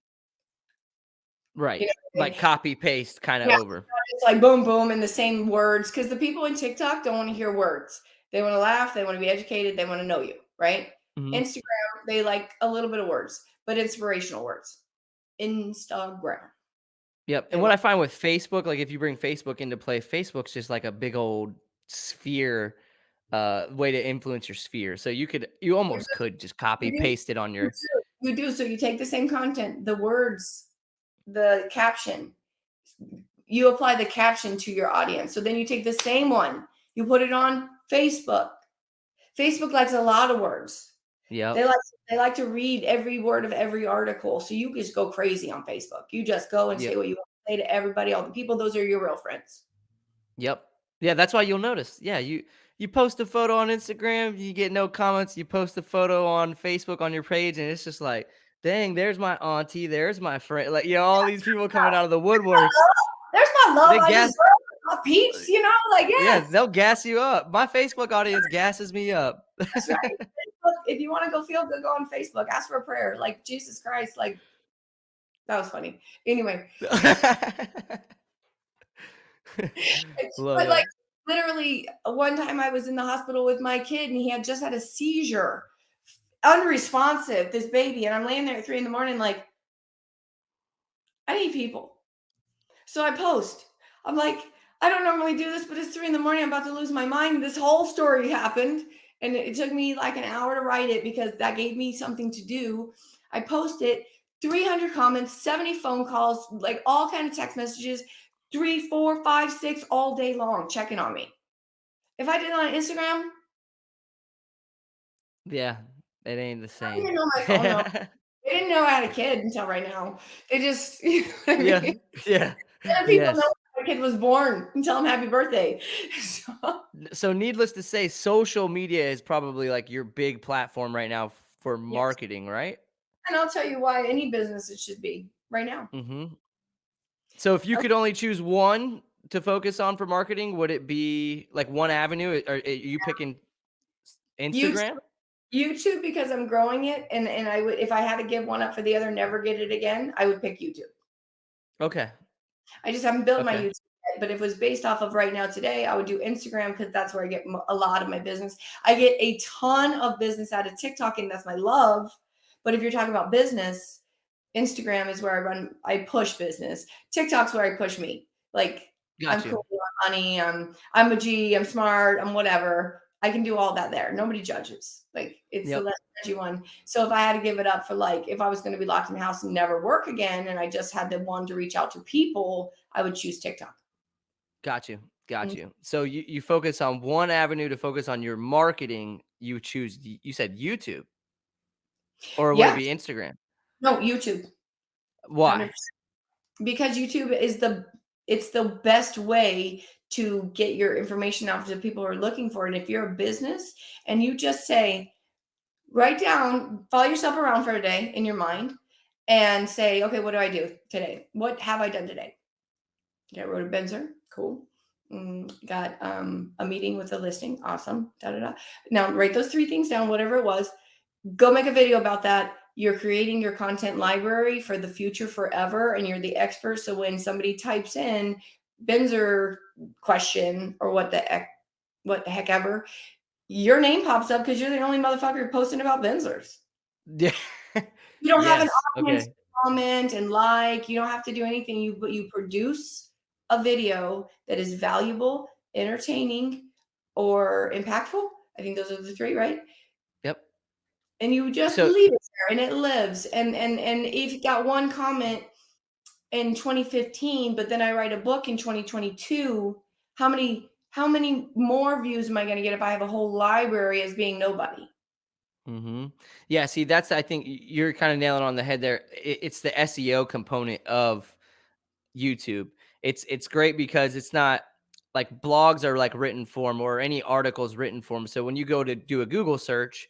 [SPEAKER 2] you
[SPEAKER 1] Right.
[SPEAKER 2] know what I
[SPEAKER 1] Like
[SPEAKER 2] mean?
[SPEAKER 1] copy paste kinda
[SPEAKER 2] Yeah.
[SPEAKER 1] over.
[SPEAKER 2] It's like boom, boom, and the same words because the people in TikTok don't want to hear words. They want to laugh, they want to be educated, they want to know you, right?
[SPEAKER 1] Mhm.
[SPEAKER 2] Instagram, they like a little bit of words, but inspirational words. Instagram.
[SPEAKER 1] Yep,
[SPEAKER 2] They
[SPEAKER 1] and what
[SPEAKER 2] want
[SPEAKER 1] I find with Facebook, like, if you bring Facebook into play, Facebook's just like a big old sphere, way to influence your sphere. So you almost could just copy
[SPEAKER 2] you do
[SPEAKER 1] paste it on your
[SPEAKER 2] too. You do. So you take the same content, the words, the caption, you apply the caption to your audience. So then you take the same one, you put it on Facebook. Facebook likes a lot of words. They
[SPEAKER 1] Yep.
[SPEAKER 2] like they like to read every word of every article. So you just go crazy on Facebook. You just go and say
[SPEAKER 1] Yep.
[SPEAKER 2] what you want to say to everybody, all the people. Those are your real friends.
[SPEAKER 1] Yep. Yeah, that's why you'll notice. Yeah, you post a photo on Instagram, you get no comments. You post a photo on Facebook on your page, and it's just like, dang, there's my auntie, there's my friend. Like, all these people coming out of the woodworks.
[SPEAKER 2] There's my love
[SPEAKER 1] They
[SPEAKER 2] I
[SPEAKER 1] gas,
[SPEAKER 2] deserve. My peeps, like
[SPEAKER 1] yeah,
[SPEAKER 2] yes,
[SPEAKER 1] they'll gas you up. My Facebook audience gasses me up.
[SPEAKER 2] that's right. Facebook, if you want to go feel good, go on Facebook. Ask for a prayer. Like Jesus Christ, like that was funny. Anyway,
[SPEAKER 1] Love
[SPEAKER 2] but like
[SPEAKER 1] it.
[SPEAKER 2] literally, one time I was in the hospital with my kid, and he had just had a seizure, unresponsive. This baby, and I'm laying there at 3 in the morning, like I need people. So I post. I'm like, I don't normally do this, but it's 3 in the morning. I'm about to lose my mind. This whole story happened. And it took me like an hour to write it because that gave me something to do. I post it, 300 comments, 70 phone calls, like all kind of text messages, three, four, five, six all day long checking on me. If I did it on Instagram,
[SPEAKER 1] Yeah, it ain't the
[SPEAKER 2] I
[SPEAKER 1] same.
[SPEAKER 2] didn't know my phone number. They didn't know I had a kid until right now. They just, you know what I
[SPEAKER 1] Yeah,
[SPEAKER 2] mean?
[SPEAKER 1] yeah,
[SPEAKER 2] Other people know
[SPEAKER 1] yes.
[SPEAKER 2] my kid was born and tell them happy birthday. So,
[SPEAKER 1] So needless to say, social media is probably like your big platform right now for
[SPEAKER 2] yes.
[SPEAKER 1] marketing, right?
[SPEAKER 2] And I'll tell you why any business it should be right now.
[SPEAKER 1] Mhm. So if you
[SPEAKER 2] Oh,
[SPEAKER 1] could only choose one to focus on for marketing, would it be like one avenue? Are you picking
[SPEAKER 2] YouTube,
[SPEAKER 1] Instagram?
[SPEAKER 2] YouTube because I'm growing it, and I would if I had to give one up for the other, never get it again, I would pick YouTube.
[SPEAKER 1] Okay.
[SPEAKER 2] I just haven't built my
[SPEAKER 1] Okay.
[SPEAKER 2] YouTube yet, but if it was based off of right now today, I would do Instagram because that's where I get a lot of my business. I get a ton of business out of TikTok, and that's my love. But if you're talking about business, Instagram is where I push business. TikTok's where I push me. Like I'm
[SPEAKER 1] Got you.
[SPEAKER 2] cool, I'm funny, I'm a G, I'm smart, I'm whatever. I can do all that there. Nobody judges. Like it's the
[SPEAKER 1] Yep.
[SPEAKER 2] less judgy one. So if I had to give it up for like if I was going to be locked in the house and never work again, and I just had the one to reach out to people, I would choose TikTok.
[SPEAKER 1] Got you. Got
[SPEAKER 2] Mm.
[SPEAKER 1] you. So you focus on one avenue to focus on your marketing. You choose. You said YouTube, or would it
[SPEAKER 2] Yeah,
[SPEAKER 1] be Instagram?
[SPEAKER 2] no, YouTube,
[SPEAKER 1] Why?
[SPEAKER 2] 100%. Because YouTube is the best way to get your information out to people who are looking for it. And if you're a business and you just say, write down, follow yourself around for a day in your mind and say, okay, what do I do today? What have I done today? Okay, I wrote a Benzer. Cool. Got a meeting with a listing. Awesome. Da, da, da. Now write those three things down, whatever it was. Go make a video about that. You're creating your content library for the future forever, and you're the expert. So when somebody types in Benzer question or what the heck ever, your name pops up because you're the only motherfucker posting about Benzers.
[SPEAKER 1] Yeah.
[SPEAKER 2] You don't have an
[SPEAKER 1] Yes.
[SPEAKER 2] audience
[SPEAKER 1] Okay.
[SPEAKER 2] to comment and like. You don't have to do anything. But you produce a video that is valuable, entertaining, or impactful. I think those are the three, right?
[SPEAKER 1] Yep.
[SPEAKER 2] And you just
[SPEAKER 1] So
[SPEAKER 2] leave it there, and it lives. And if you got one comment in 2015, but then I write a book in 2022, how many more views am I going to get if I have a whole library as being nobody?
[SPEAKER 1] mhm. Yeah, see, that's I think you're kinda nailing on the head there. It's the SEO component of YouTube. It's great because it's not like blogs are like written form or any articles written form. So when you go to do a Google search,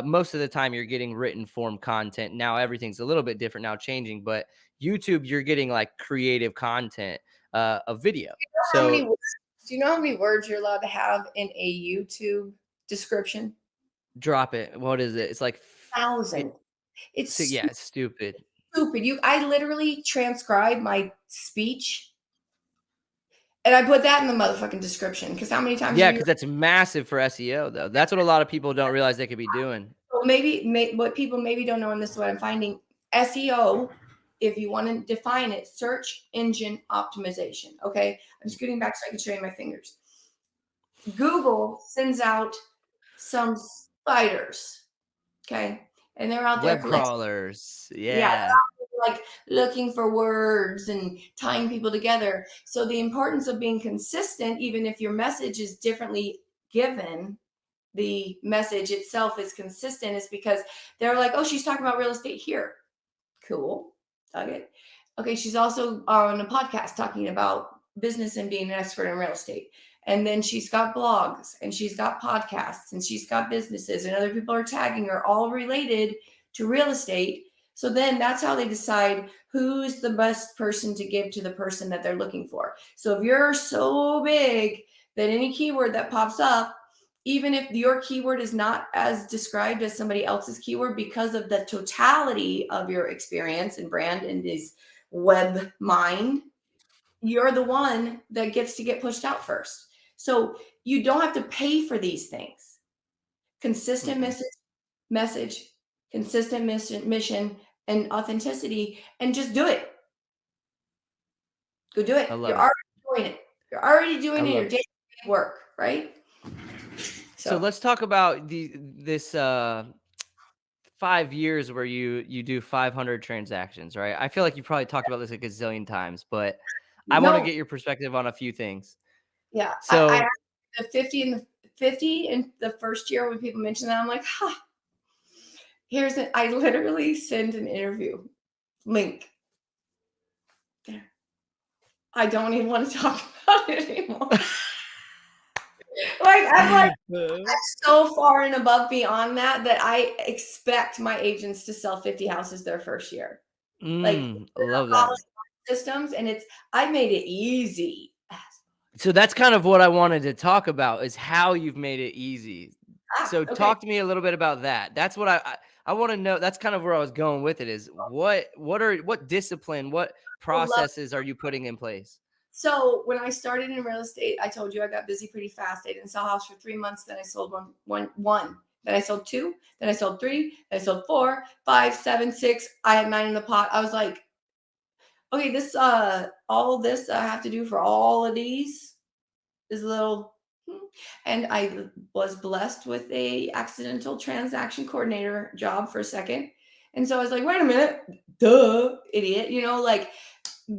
[SPEAKER 1] most of the time you're getting written form content. Now everything's a little bit different now, changing, but YouTube you're getting like creative content, of video.
[SPEAKER 2] How many
[SPEAKER 1] So
[SPEAKER 2] words, do you know how many words you're allowed to have in a YouTube description?
[SPEAKER 1] drop it. What is it? It's like,
[SPEAKER 2] 1,000.
[SPEAKER 1] so
[SPEAKER 2] It's
[SPEAKER 1] yeah, it's stupid.
[SPEAKER 2] stupid. I literally transcribe my speech and I put that in the motherfucking description because how many times are
[SPEAKER 1] Yeah,
[SPEAKER 2] you
[SPEAKER 1] because that's massive for SEO though. That's what a lot of people don't realize they could be doing.
[SPEAKER 2] well, what people maybe don't know, and this is what I'm finding, SEO, if you want to define it, search engine optimization. Okay. I'm scooting back so I can show you my fingers. Google sends out some spiders. Okay. and they're out there
[SPEAKER 1] Web
[SPEAKER 2] collecting.
[SPEAKER 1] crawlers.
[SPEAKER 2] Yeah,
[SPEAKER 1] Yeah.
[SPEAKER 2] like looking for words and tying people together. So the importance of being consistent, even if your message is differently given, the message itself is consistent, is because they're like, oh, she's talking about real estate here. Cool. Okay. Okay. She's also on a podcast talking about business and being an expert in real estate. And then she's got blogs and she's got podcasts and she's got businesses and other people are tagging her, all related to real estate. So then that's how they decide who's the best person to give to the person that they're looking for. So if you're so big that any keyword that pops up, even if your keyword is not as described as somebody else's keyword, because of the totality of your experience and brand and this web mind, you're the one that gets to get pushed out first. So you don't have to pay for these things. Consistent
[SPEAKER 1] Mm-mm.
[SPEAKER 2] message, consistent mission, and authenticity, and just do it. Go do
[SPEAKER 1] I
[SPEAKER 2] it. You're
[SPEAKER 1] love it.
[SPEAKER 2] already doing it. You're already
[SPEAKER 1] I
[SPEAKER 2] doing it.
[SPEAKER 1] love
[SPEAKER 2] Your
[SPEAKER 1] it.
[SPEAKER 2] day-to-day work, right?
[SPEAKER 1] So
[SPEAKER 2] So
[SPEAKER 1] let's talk about this 5 years where you do 500 transactions, right? I feel like you probably talked about this a gazillion times, but I want to
[SPEAKER 2] no,
[SPEAKER 1] get your perspective on a few things.
[SPEAKER 2] yeah, I
[SPEAKER 1] So,
[SPEAKER 2] the 50 and the 50 in the first year when people mention that, I'm like, huh, here's it. I literally send an interview link there. I don't even want to talk about it anymore. Like, I'm so far and above beyond that I expect my agents to sell 50 houses their first year. Like,
[SPEAKER 1] love
[SPEAKER 2] all
[SPEAKER 1] that.
[SPEAKER 2] systems, and I made it easy.
[SPEAKER 1] So that's kind of what I wanted to talk about is how you've made it easy. So
[SPEAKER 2] Okay.
[SPEAKER 1] talk to me a little bit about that. That's what I want to know. That's kind of where I was going with it is what discipline, what
[SPEAKER 2] I love
[SPEAKER 1] processes are you putting in place?
[SPEAKER 2] So when I started in real estate, I told you I got busy pretty fast. I didn't sell a house for 3 months. Then I sold one. Then I sold two. Then I sold three. Then I sold four, five, seven, six. I had nine in the pot. I was like, okay, this all this I have to do for all of these is a little. And I was blessed with a accidental transaction coordinator job for a second. And so I was like, wait a minute, duh, idiot. Like,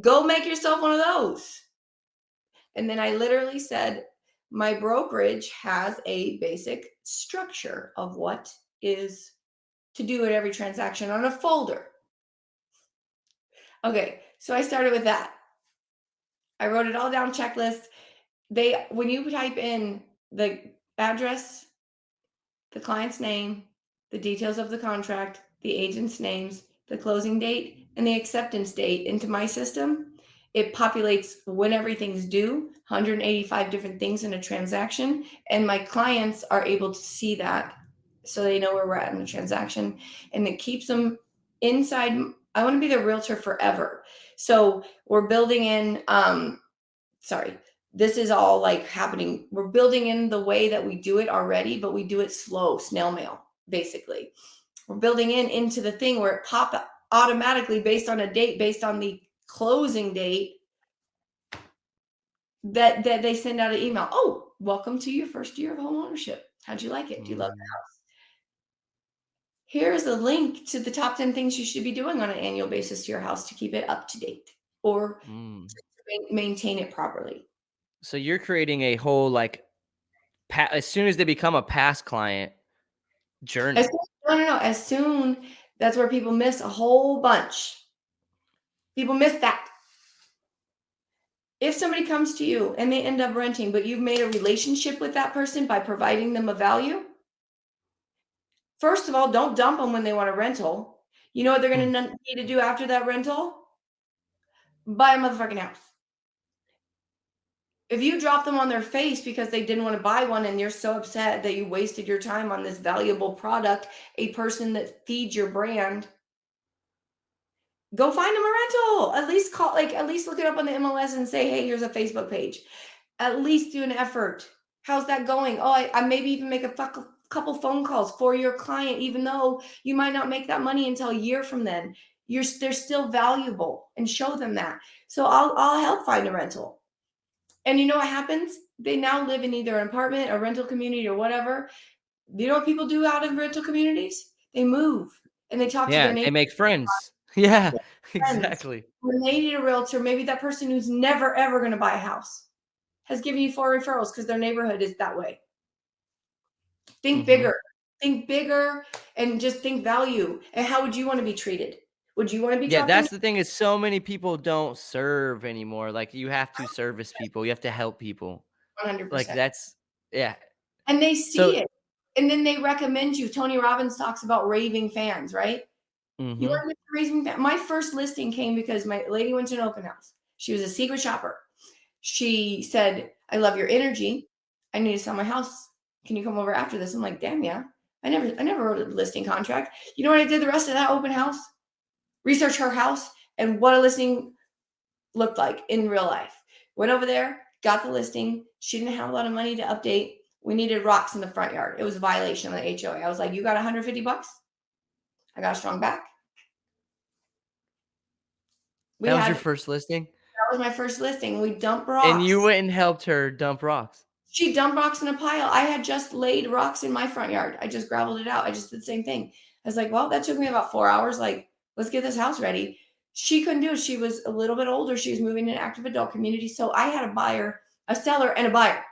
[SPEAKER 2] go make yourself one of those. And then I literally said, my brokerage has a basic structure of what is to do at every transaction on a folder. Okay, so I started with that. I wrote it all down, checklist. When you type in the address, the client's name, the details of the contract, the agent's names, the closing date, and the acceptance date into my system, it populates when everything's due, 185 different things in a transaction, and my clients are able to see that so they know where we're at in the transaction, and it keeps them inside. I want to be the realtor forever. So we're building in sorry, this is all like happening. We're building in the way that we do it already, but we do it slow, snail mail, basically. We're building into the thing where it pop automatically based on a date, based on the closing date, that they send out an email. Oh, welcome to your first year of home ownership. How'd you like it? Do you love
[SPEAKER 1] Mm,
[SPEAKER 2] the house? Here's a link to the top 10 things you should be doing on an annual basis to your house to keep it up to date or
[SPEAKER 1] mm.
[SPEAKER 2] to maintain it properly.
[SPEAKER 1] So you're creating a whole like as soon as they become a past client
[SPEAKER 2] As
[SPEAKER 1] journey.
[SPEAKER 2] soon, no, no, no. As soon, that's where people miss a whole bunch. People miss that. If somebody comes to you and they end up renting, but you've made a relationship with that person by providing them a value, first of all, don't dump them when they want a rental. You know what they're going
[SPEAKER 1] Mm,
[SPEAKER 2] to need to do after that rental? Buy a motherfucking house. If you drop them on their face because they didn't want to buy one and you're so upset that you wasted your time on this valuable product, a person that feeds your brand, go find them a rental. At least at least look it up on the MLS and say, hey, here's a Facebook page. At least do an effort. How's that going? Oh, I maybe even make a couple phone calls for your client, even though you might not make that money until a year from then. They're still valuable, and show them that. So I'll help find a rental. And you know what happens? They now live in either an apartment, a rental community, or whatever. You know what people do out in rental communities? They move. and they talk to their
[SPEAKER 1] Yeah, they
[SPEAKER 2] neighbor
[SPEAKER 1] make friends. Yeah,
[SPEAKER 2] friends.
[SPEAKER 1] exactly.
[SPEAKER 2] When they need a realtor, maybe that person who's never ever going to buy a house has given you 4 referrals because their neighborhood is that way. Think
[SPEAKER 1] Mhm.
[SPEAKER 2] bigger. Think bigger and just think value. And how would you want to be treated? Would you want to be
[SPEAKER 1] Yeah,
[SPEAKER 2] talked in
[SPEAKER 1] that's the thing is so many people don't serve anymore, like, you have to service people, you have to help people. Like,
[SPEAKER 2] 100%?
[SPEAKER 1] that's yeah.
[SPEAKER 2] And they
[SPEAKER 1] So
[SPEAKER 2] see it. And then they recommend you. Tony Robbins talks about raving fans, right? You
[SPEAKER 1] mhm.
[SPEAKER 2] want to be a raving fan? My first listing came because my lady went to an open house. She was a secret shopper. She said, "I love your energy. I need to sell my house. Can you come over after this?" I'm like, "Damn, yeah." I never wrote a listing contract. You know what I did the rest of that open house? Research her house and what a listing looked like in real life. Went over there, got the listing. She didn't have a lot of money to update. We needed rocks in the front yard. It was a violation of the HOA. I was like, "You got 150 bucks?" I got a strong back. We
[SPEAKER 1] That was your
[SPEAKER 2] had
[SPEAKER 1] first listing?
[SPEAKER 2] that was my first listing. We dumped
[SPEAKER 1] And you
[SPEAKER 2] rocks.
[SPEAKER 1] went and helped her dump rocks?
[SPEAKER 2] She dumped rocks in a pile. I had just laid rocks in my front yard. I just gravelled it out. I just did the same thing. I was like, well, that took me about 4 hours. Like, let's get this house ready. She couldn't do it. She was a little bit older. She was moving in an active adult community. So I had a buyer, a seller, and a buyer,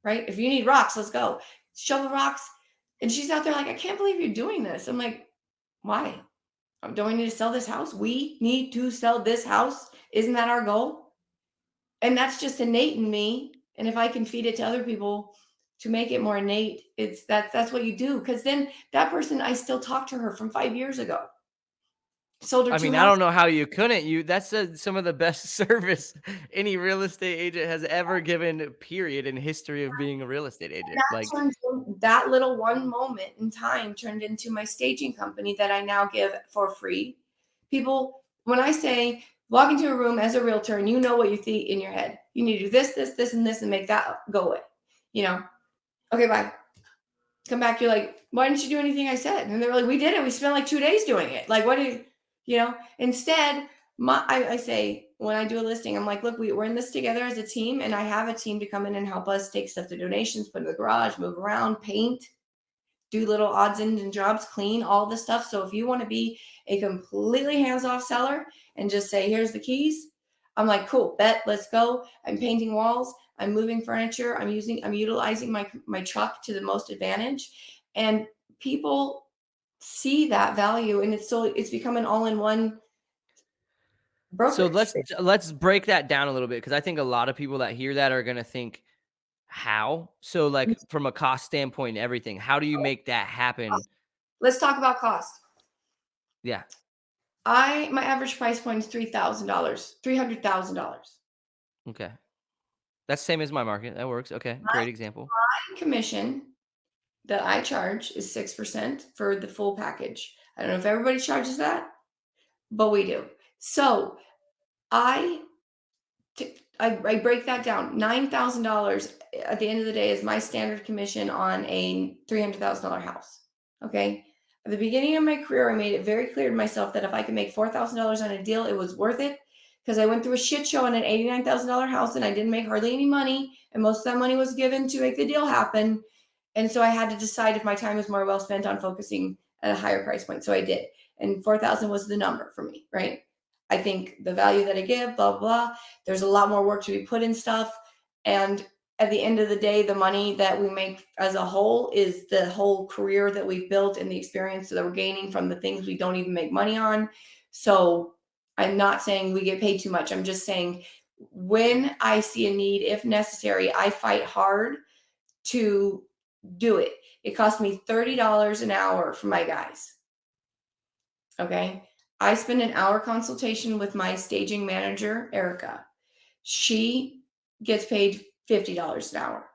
[SPEAKER 2] right? If you need rocks, let's go. Shovel rocks. And she's out there like, I can't believe you're doing this. I'm like, why? Don't we need to sell this house? We need to sell this house. Isn't that our goal? And that's just innate in me. And if I can feed it to other people to make it more innate, it's that's what you do. Because then that person, I still talk to her from 5 years ago. Sold her
[SPEAKER 1] I
[SPEAKER 2] two
[SPEAKER 1] mean, I
[SPEAKER 2] houses.
[SPEAKER 1] don't know how you couldn't. That's, some of the best service any real estate agent has ever given, period, in history of being a real estate agent. Like,
[SPEAKER 2] That little one moment in time turned into my staging company that I now give for free. People, when I say walk into a room as a realtor and you know what you think in your head, you need to do this, this, this, and this, and make that go away. You know, okay, bye. Come back, you're like, why didn't you do anything I said? And they're like, we did it. We spent like 2 days doing it. Like, what do you know? Instead, I say when I do a listing, I'm like, look, we're in this together as a team, and I have a team to come in and help us take stuff to donations, put in the garage, move around, paint, do little odds ends and jobs, clean all the stuff. So if you want to be a completely hands-off seller and just say, here's the keys, I'm like, cool, bet, let's go. I'm painting walls, I'm moving furniture, I'm utilizing my truck to the most advantage. And people see that value, and it's become an all-in-one
[SPEAKER 1] so
[SPEAKER 2] brokerage.
[SPEAKER 1] let's break that down a little bit because I think a lot of people that hear that are gonna think, "How?" So, like, from a cost standpoint and everything, how do you make that happen?
[SPEAKER 2] Let's talk about cost.
[SPEAKER 1] Yeah,
[SPEAKER 2] I my average price point is $3,000, $300,000.
[SPEAKER 1] okay. That's same as my market, that works, okay, great example.
[SPEAKER 2] My commission that I charge is 6% for the full package. I don't know if everybody charges that, but we do. So I I break that down. $9,000 at the end of the day is my standard commission on a $300,000 house. Okay. At the beginning of my career, I made it very clear to myself that if I could make $4,000 on a deal, it was worth it because I went through a shit show on an $89,000 house and I didn't make hardly any money. And most of that money was given to make the deal happen. And so I had to decide if my time was more well spent on focusing at a higher price point. So I did. And 4,000 was the number for me, right? I think the value that I give, blah, blah, blah. There's a lot more work to be put in stuff. And at the end of the day, the money that we make as a whole is the whole career that we've built and the experience that we're gaining from the things we don't even make money on. So I'm not saying we get paid too much. I'm just saying when I see a need, if necessary, I fight hard to do it. It cost me $30 an hour for my guys. Okay. I spend an hour consultation with my staging manager, Erica. She gets paid $50 an hour.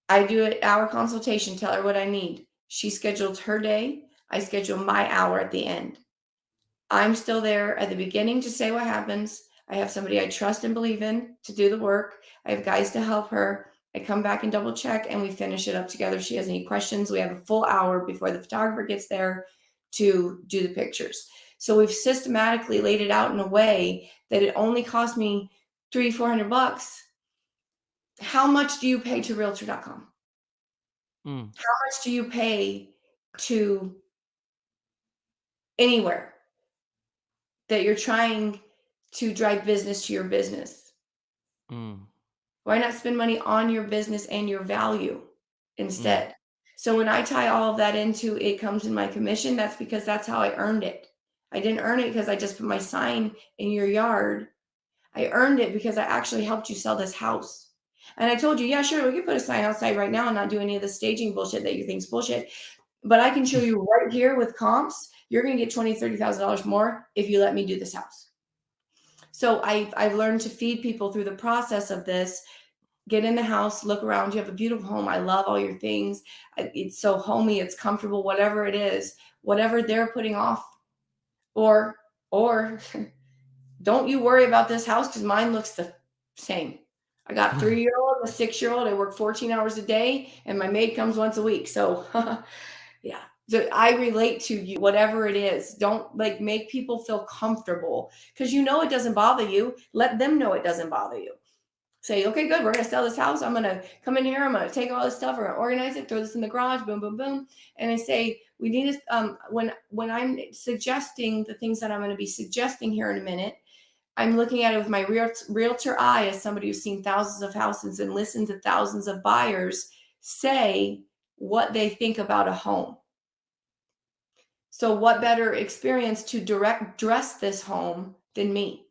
[SPEAKER 2] I do an hour consultation, tell her what I need. She schedules her day. I schedule my hour at the end. I'm still there at the beginning to say what happens. I have somebody I trust and believe in to do the work. I have guys to help her. I come back and double check and we finish it up together. If she has any questions, we have a full hour before the photographer gets there to do the pictures. So we've systematically laid it out in a way that it only cost me 300-400 bucks. How much do you pay to realtor.com?
[SPEAKER 1] Mm,
[SPEAKER 2] How much do you pay to anywhere that you're trying to drive business to your business.
[SPEAKER 1] Mm,
[SPEAKER 2] Why not spend money on your business and your value
[SPEAKER 1] mm.
[SPEAKER 2] instead? So when I tie all of that into it comes in my commission, that's because that's how I earned it. I didn't earn it because I just put my sign in your yard. I earned it because I actually helped you sell this house. And I told you, yeah, sure, we can put a sign outside right now and not do any of the staging bullshit that you think's bullshit. But I can show you right here with comps, you're gonna get $20,000, $30,000 more if you let me do this house. So I've learned to feed people through the process of this. Get in the house, look around. You have a beautiful home. I love all your things. It's so homey, it's comfortable, whatever it is, whatever they're putting off. Or, or don't you worry about this house because mine looks the same. I got 3 year old, a 6 year old. I work 14 hours a day, and my maid comes once a week. So, yeah. So I relate to you, whatever it is. Don't like make people feel comfortable because you know it doesn't bother you. Let them know it doesn't bother you. Say, okay, good, we're gonna sell this house. I'm gonna come in here, I'm gonna take all this stuff, we're gonna organize it, throw this in the garage, boom, boom, boom. And I say, we need to when I'm suggesting the things that I'm gonna be suggesting here in a minute, I'm looking at it with my realtor eye as somebody who's seen thousands of houses and listened to thousands of buyers say what they think about a home. So what better experience to direct dress this home than me?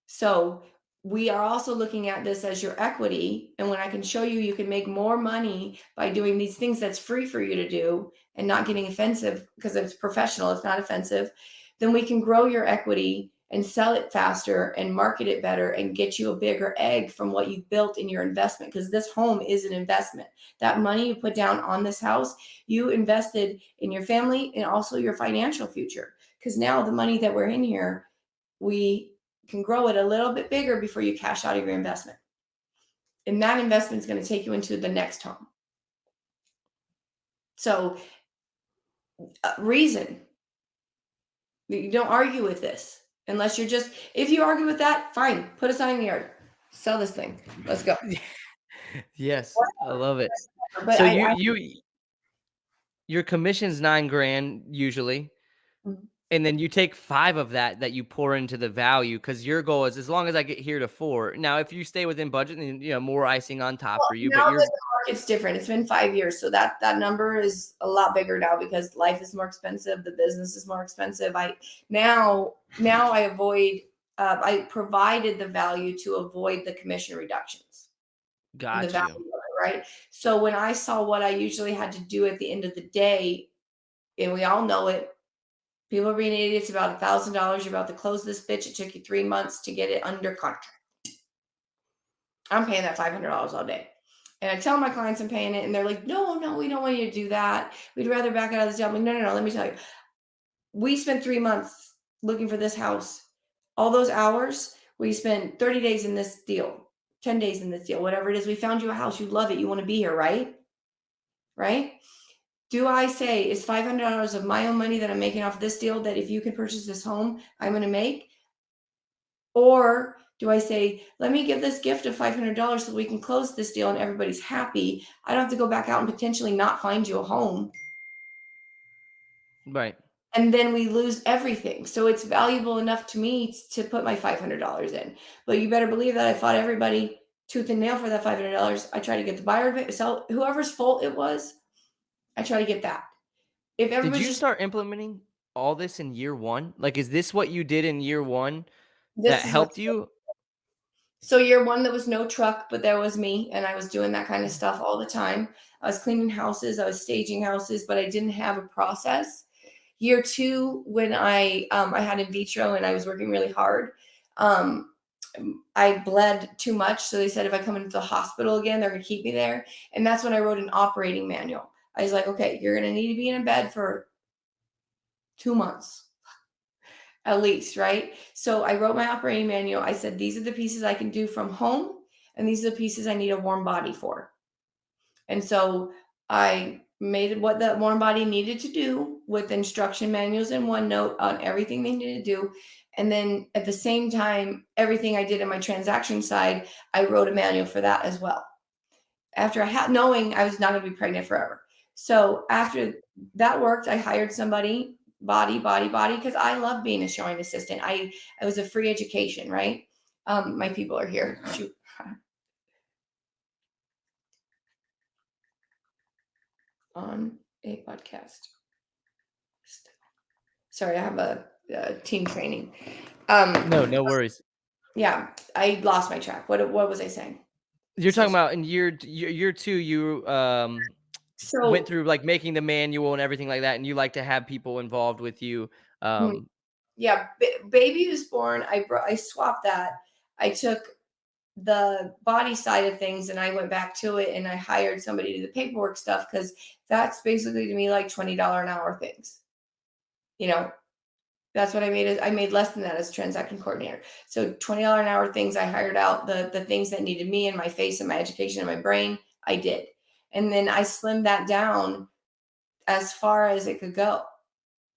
[SPEAKER 2] So we are also looking at this as your equity. And when I can show you, you can make more money by doing these things that's free for you to do and not getting offensive because it's professional, it's not offensive, then we can grow your equity and sell it faster and market it better and get you a bigger egg from what you built in your investment. Because this home is an investment. That money you put down on this house, you invested in your family and also your financial future. Because now the money that we're in here, we can grow it a little bit bigger before you cash out of your investment. And that investment is going to take you into the next home. So, reason. You don't argue with this unless you're just, if you argue with that, fine, put a sign in the yard. Sell this thing. Let's go.
[SPEAKER 1] Yes, I love it.
[SPEAKER 2] But
[SPEAKER 1] So your commission's 9 grand usually,
[SPEAKER 2] Mhm.
[SPEAKER 1] and then you take 5 of that you pour into the value because your goal is as long as I get here to 4. Now, if you stay within budget, then, more icing on top
[SPEAKER 2] Well,
[SPEAKER 1] for you,
[SPEAKER 2] now
[SPEAKER 1] but
[SPEAKER 2] that
[SPEAKER 1] you're
[SPEAKER 2] the market's different, it's been 5 years, so that number is a lot bigger now because life is more expensive, the business is more expensive. Now I avoid. I provided the value to avoid the commission reductions in the
[SPEAKER 1] got
[SPEAKER 2] value
[SPEAKER 1] you.
[SPEAKER 2] of it, right? So when I saw what I usually had to do at the end of the day, and we all know it, people are being idiots about $1,000. You're about to close this bitch. It took you 3 months to get it under contract. I'm paying that $500 all day. And I tell my clients I'm paying it, and they're like, no, no, we don't want you to do that. We'd rather back out of this deal. I'm like, no, no, no. Let me tell you. We spent 3 months looking for this house. All those hours, we spent 30 days in this deal, 10 days in this deal, whatever it is. We found you a house. You love it. You want to be here, right? Right? Do I say is $500 of my own money that I'm making off this deal that if you can purchase this home, I'm going to make? Or do I say, let me give this gift of $500 so we can close this deal and everybody's happy? I don't have to go back out and potentially not find you a home.
[SPEAKER 1] Right.
[SPEAKER 2] And then we lose everything. So it's valuable enough to me to put my $500 in. But you better believe that I fought everybody tooth and nail for that $500. I try to get the buyer to sell whoever's fault it was. I try to get that. If
[SPEAKER 1] Did
[SPEAKER 2] everybody's
[SPEAKER 1] you
[SPEAKER 2] just,
[SPEAKER 1] start implementing all this in year 1? Like, is this what you did in year 1 that
[SPEAKER 2] this is
[SPEAKER 1] helped
[SPEAKER 2] what's
[SPEAKER 1] you?
[SPEAKER 2] so year one, there was no truck, but there was me, and I was doing that kind of stuff all the time. I was cleaning houses, I was staging houses, but I didn't have a process. Year two, when I had in vitro and I was working really hard, um, I bled too much, so they said if I come into the hospital again, they're gonna keep me there, and that's when I wrote an operating manual. I was like, okay, you're gonna need to be in a bed for 2 months at least, right? So I wrote my operating manual. I said, these are the pieces I can do from home, and these are the pieces I need a warm body for. And so I made what that warm body needed to do with instruction manuals and OneNote on everything they needed to do. And then at the same time, everything I did in my transaction side, I wrote a manual for that as well. After I had knowing I was not going to be pregnant forever. So after that worked, I hired somebody. body, body, body, because I love being a showing assistant. I was a free education, right? My people are here. Shoot. On a podcast. Sorry, I have a team training.
[SPEAKER 1] No,
[SPEAKER 2] Um,
[SPEAKER 1] no worries.
[SPEAKER 2] yeah, I lost my track. What was I saying?
[SPEAKER 1] You're
[SPEAKER 2] So
[SPEAKER 1] talking about in year 2, you, went
[SPEAKER 2] so
[SPEAKER 1] through, like, making the manual and everything like that, and you like to have people involved with you,
[SPEAKER 2] mm,
[SPEAKER 1] um
[SPEAKER 2] yeah, baby was born. I swapped that. I took the body side of things and I went back to it and I hired somebody to do the paperwork stuff because that's basically to me like $20 an hour things. You know, that's what I made. I made less than that as a transaction coordinator. So $20 an hour things I hired out the things that needed me and my face and my education and my brain. I did, and then I slimmed that down as far as it could go.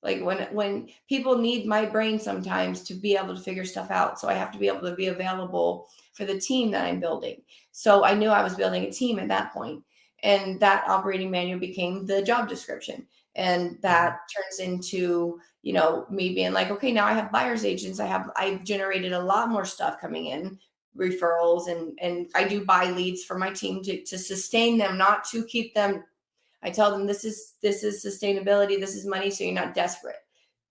[SPEAKER 2] Like when people need my brain sometimes to be able to figure stuff out. So I have to be able to be available for the team that I'm building. So I knew I was building a team at that point. And that operating manual became the job description. And
[SPEAKER 1] Mhm.
[SPEAKER 2] that turns into, you know, me being like, okay, now I have buyer's agents. I've generated a lot more stuff coming in, referrals, and I do buy leads for my team to sustain them, not to keep them. I tell them this is sustainability, this is money, so you're not desperate.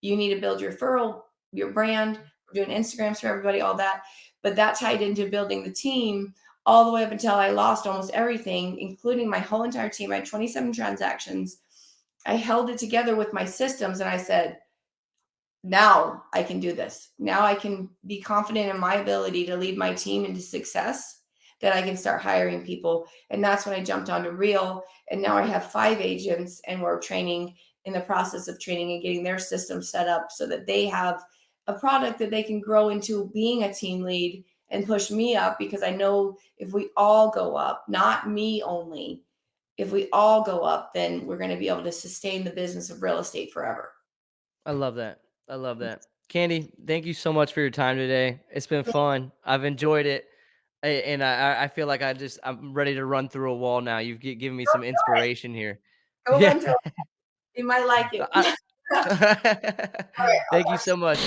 [SPEAKER 2] You need to build your referral, your brand. We're doing Instagrams for everybody, all that. But that tied into building the team all the way up until I lost almost everything, including my whole entire team. I had 27 transactions. I held it together with my systems and I said, now I can do this. Now I can be confident in my ability to lead my team into success, that I can start hiring people. And that's when I jumped onto Real. And now I have 5 agents and we're training in the process of training and getting their system set up so that they have a product that they can grow into being a team lead and push me up because I know if we all go up, not me only, if we all go up, then we're going to be able to sustain the business of real estate forever.
[SPEAKER 1] I love that. I love that. Candy, thank you so much for your time today. It's been fun. I've enjoyed it, and I feel like I'm ready to run through a wall now. You've given me some inspiration here.
[SPEAKER 2] Go
[SPEAKER 1] Yeah.
[SPEAKER 2] run through. You might like it.
[SPEAKER 1] I
[SPEAKER 2] All right, I'll
[SPEAKER 1] Thank you
[SPEAKER 2] talk
[SPEAKER 1] so much.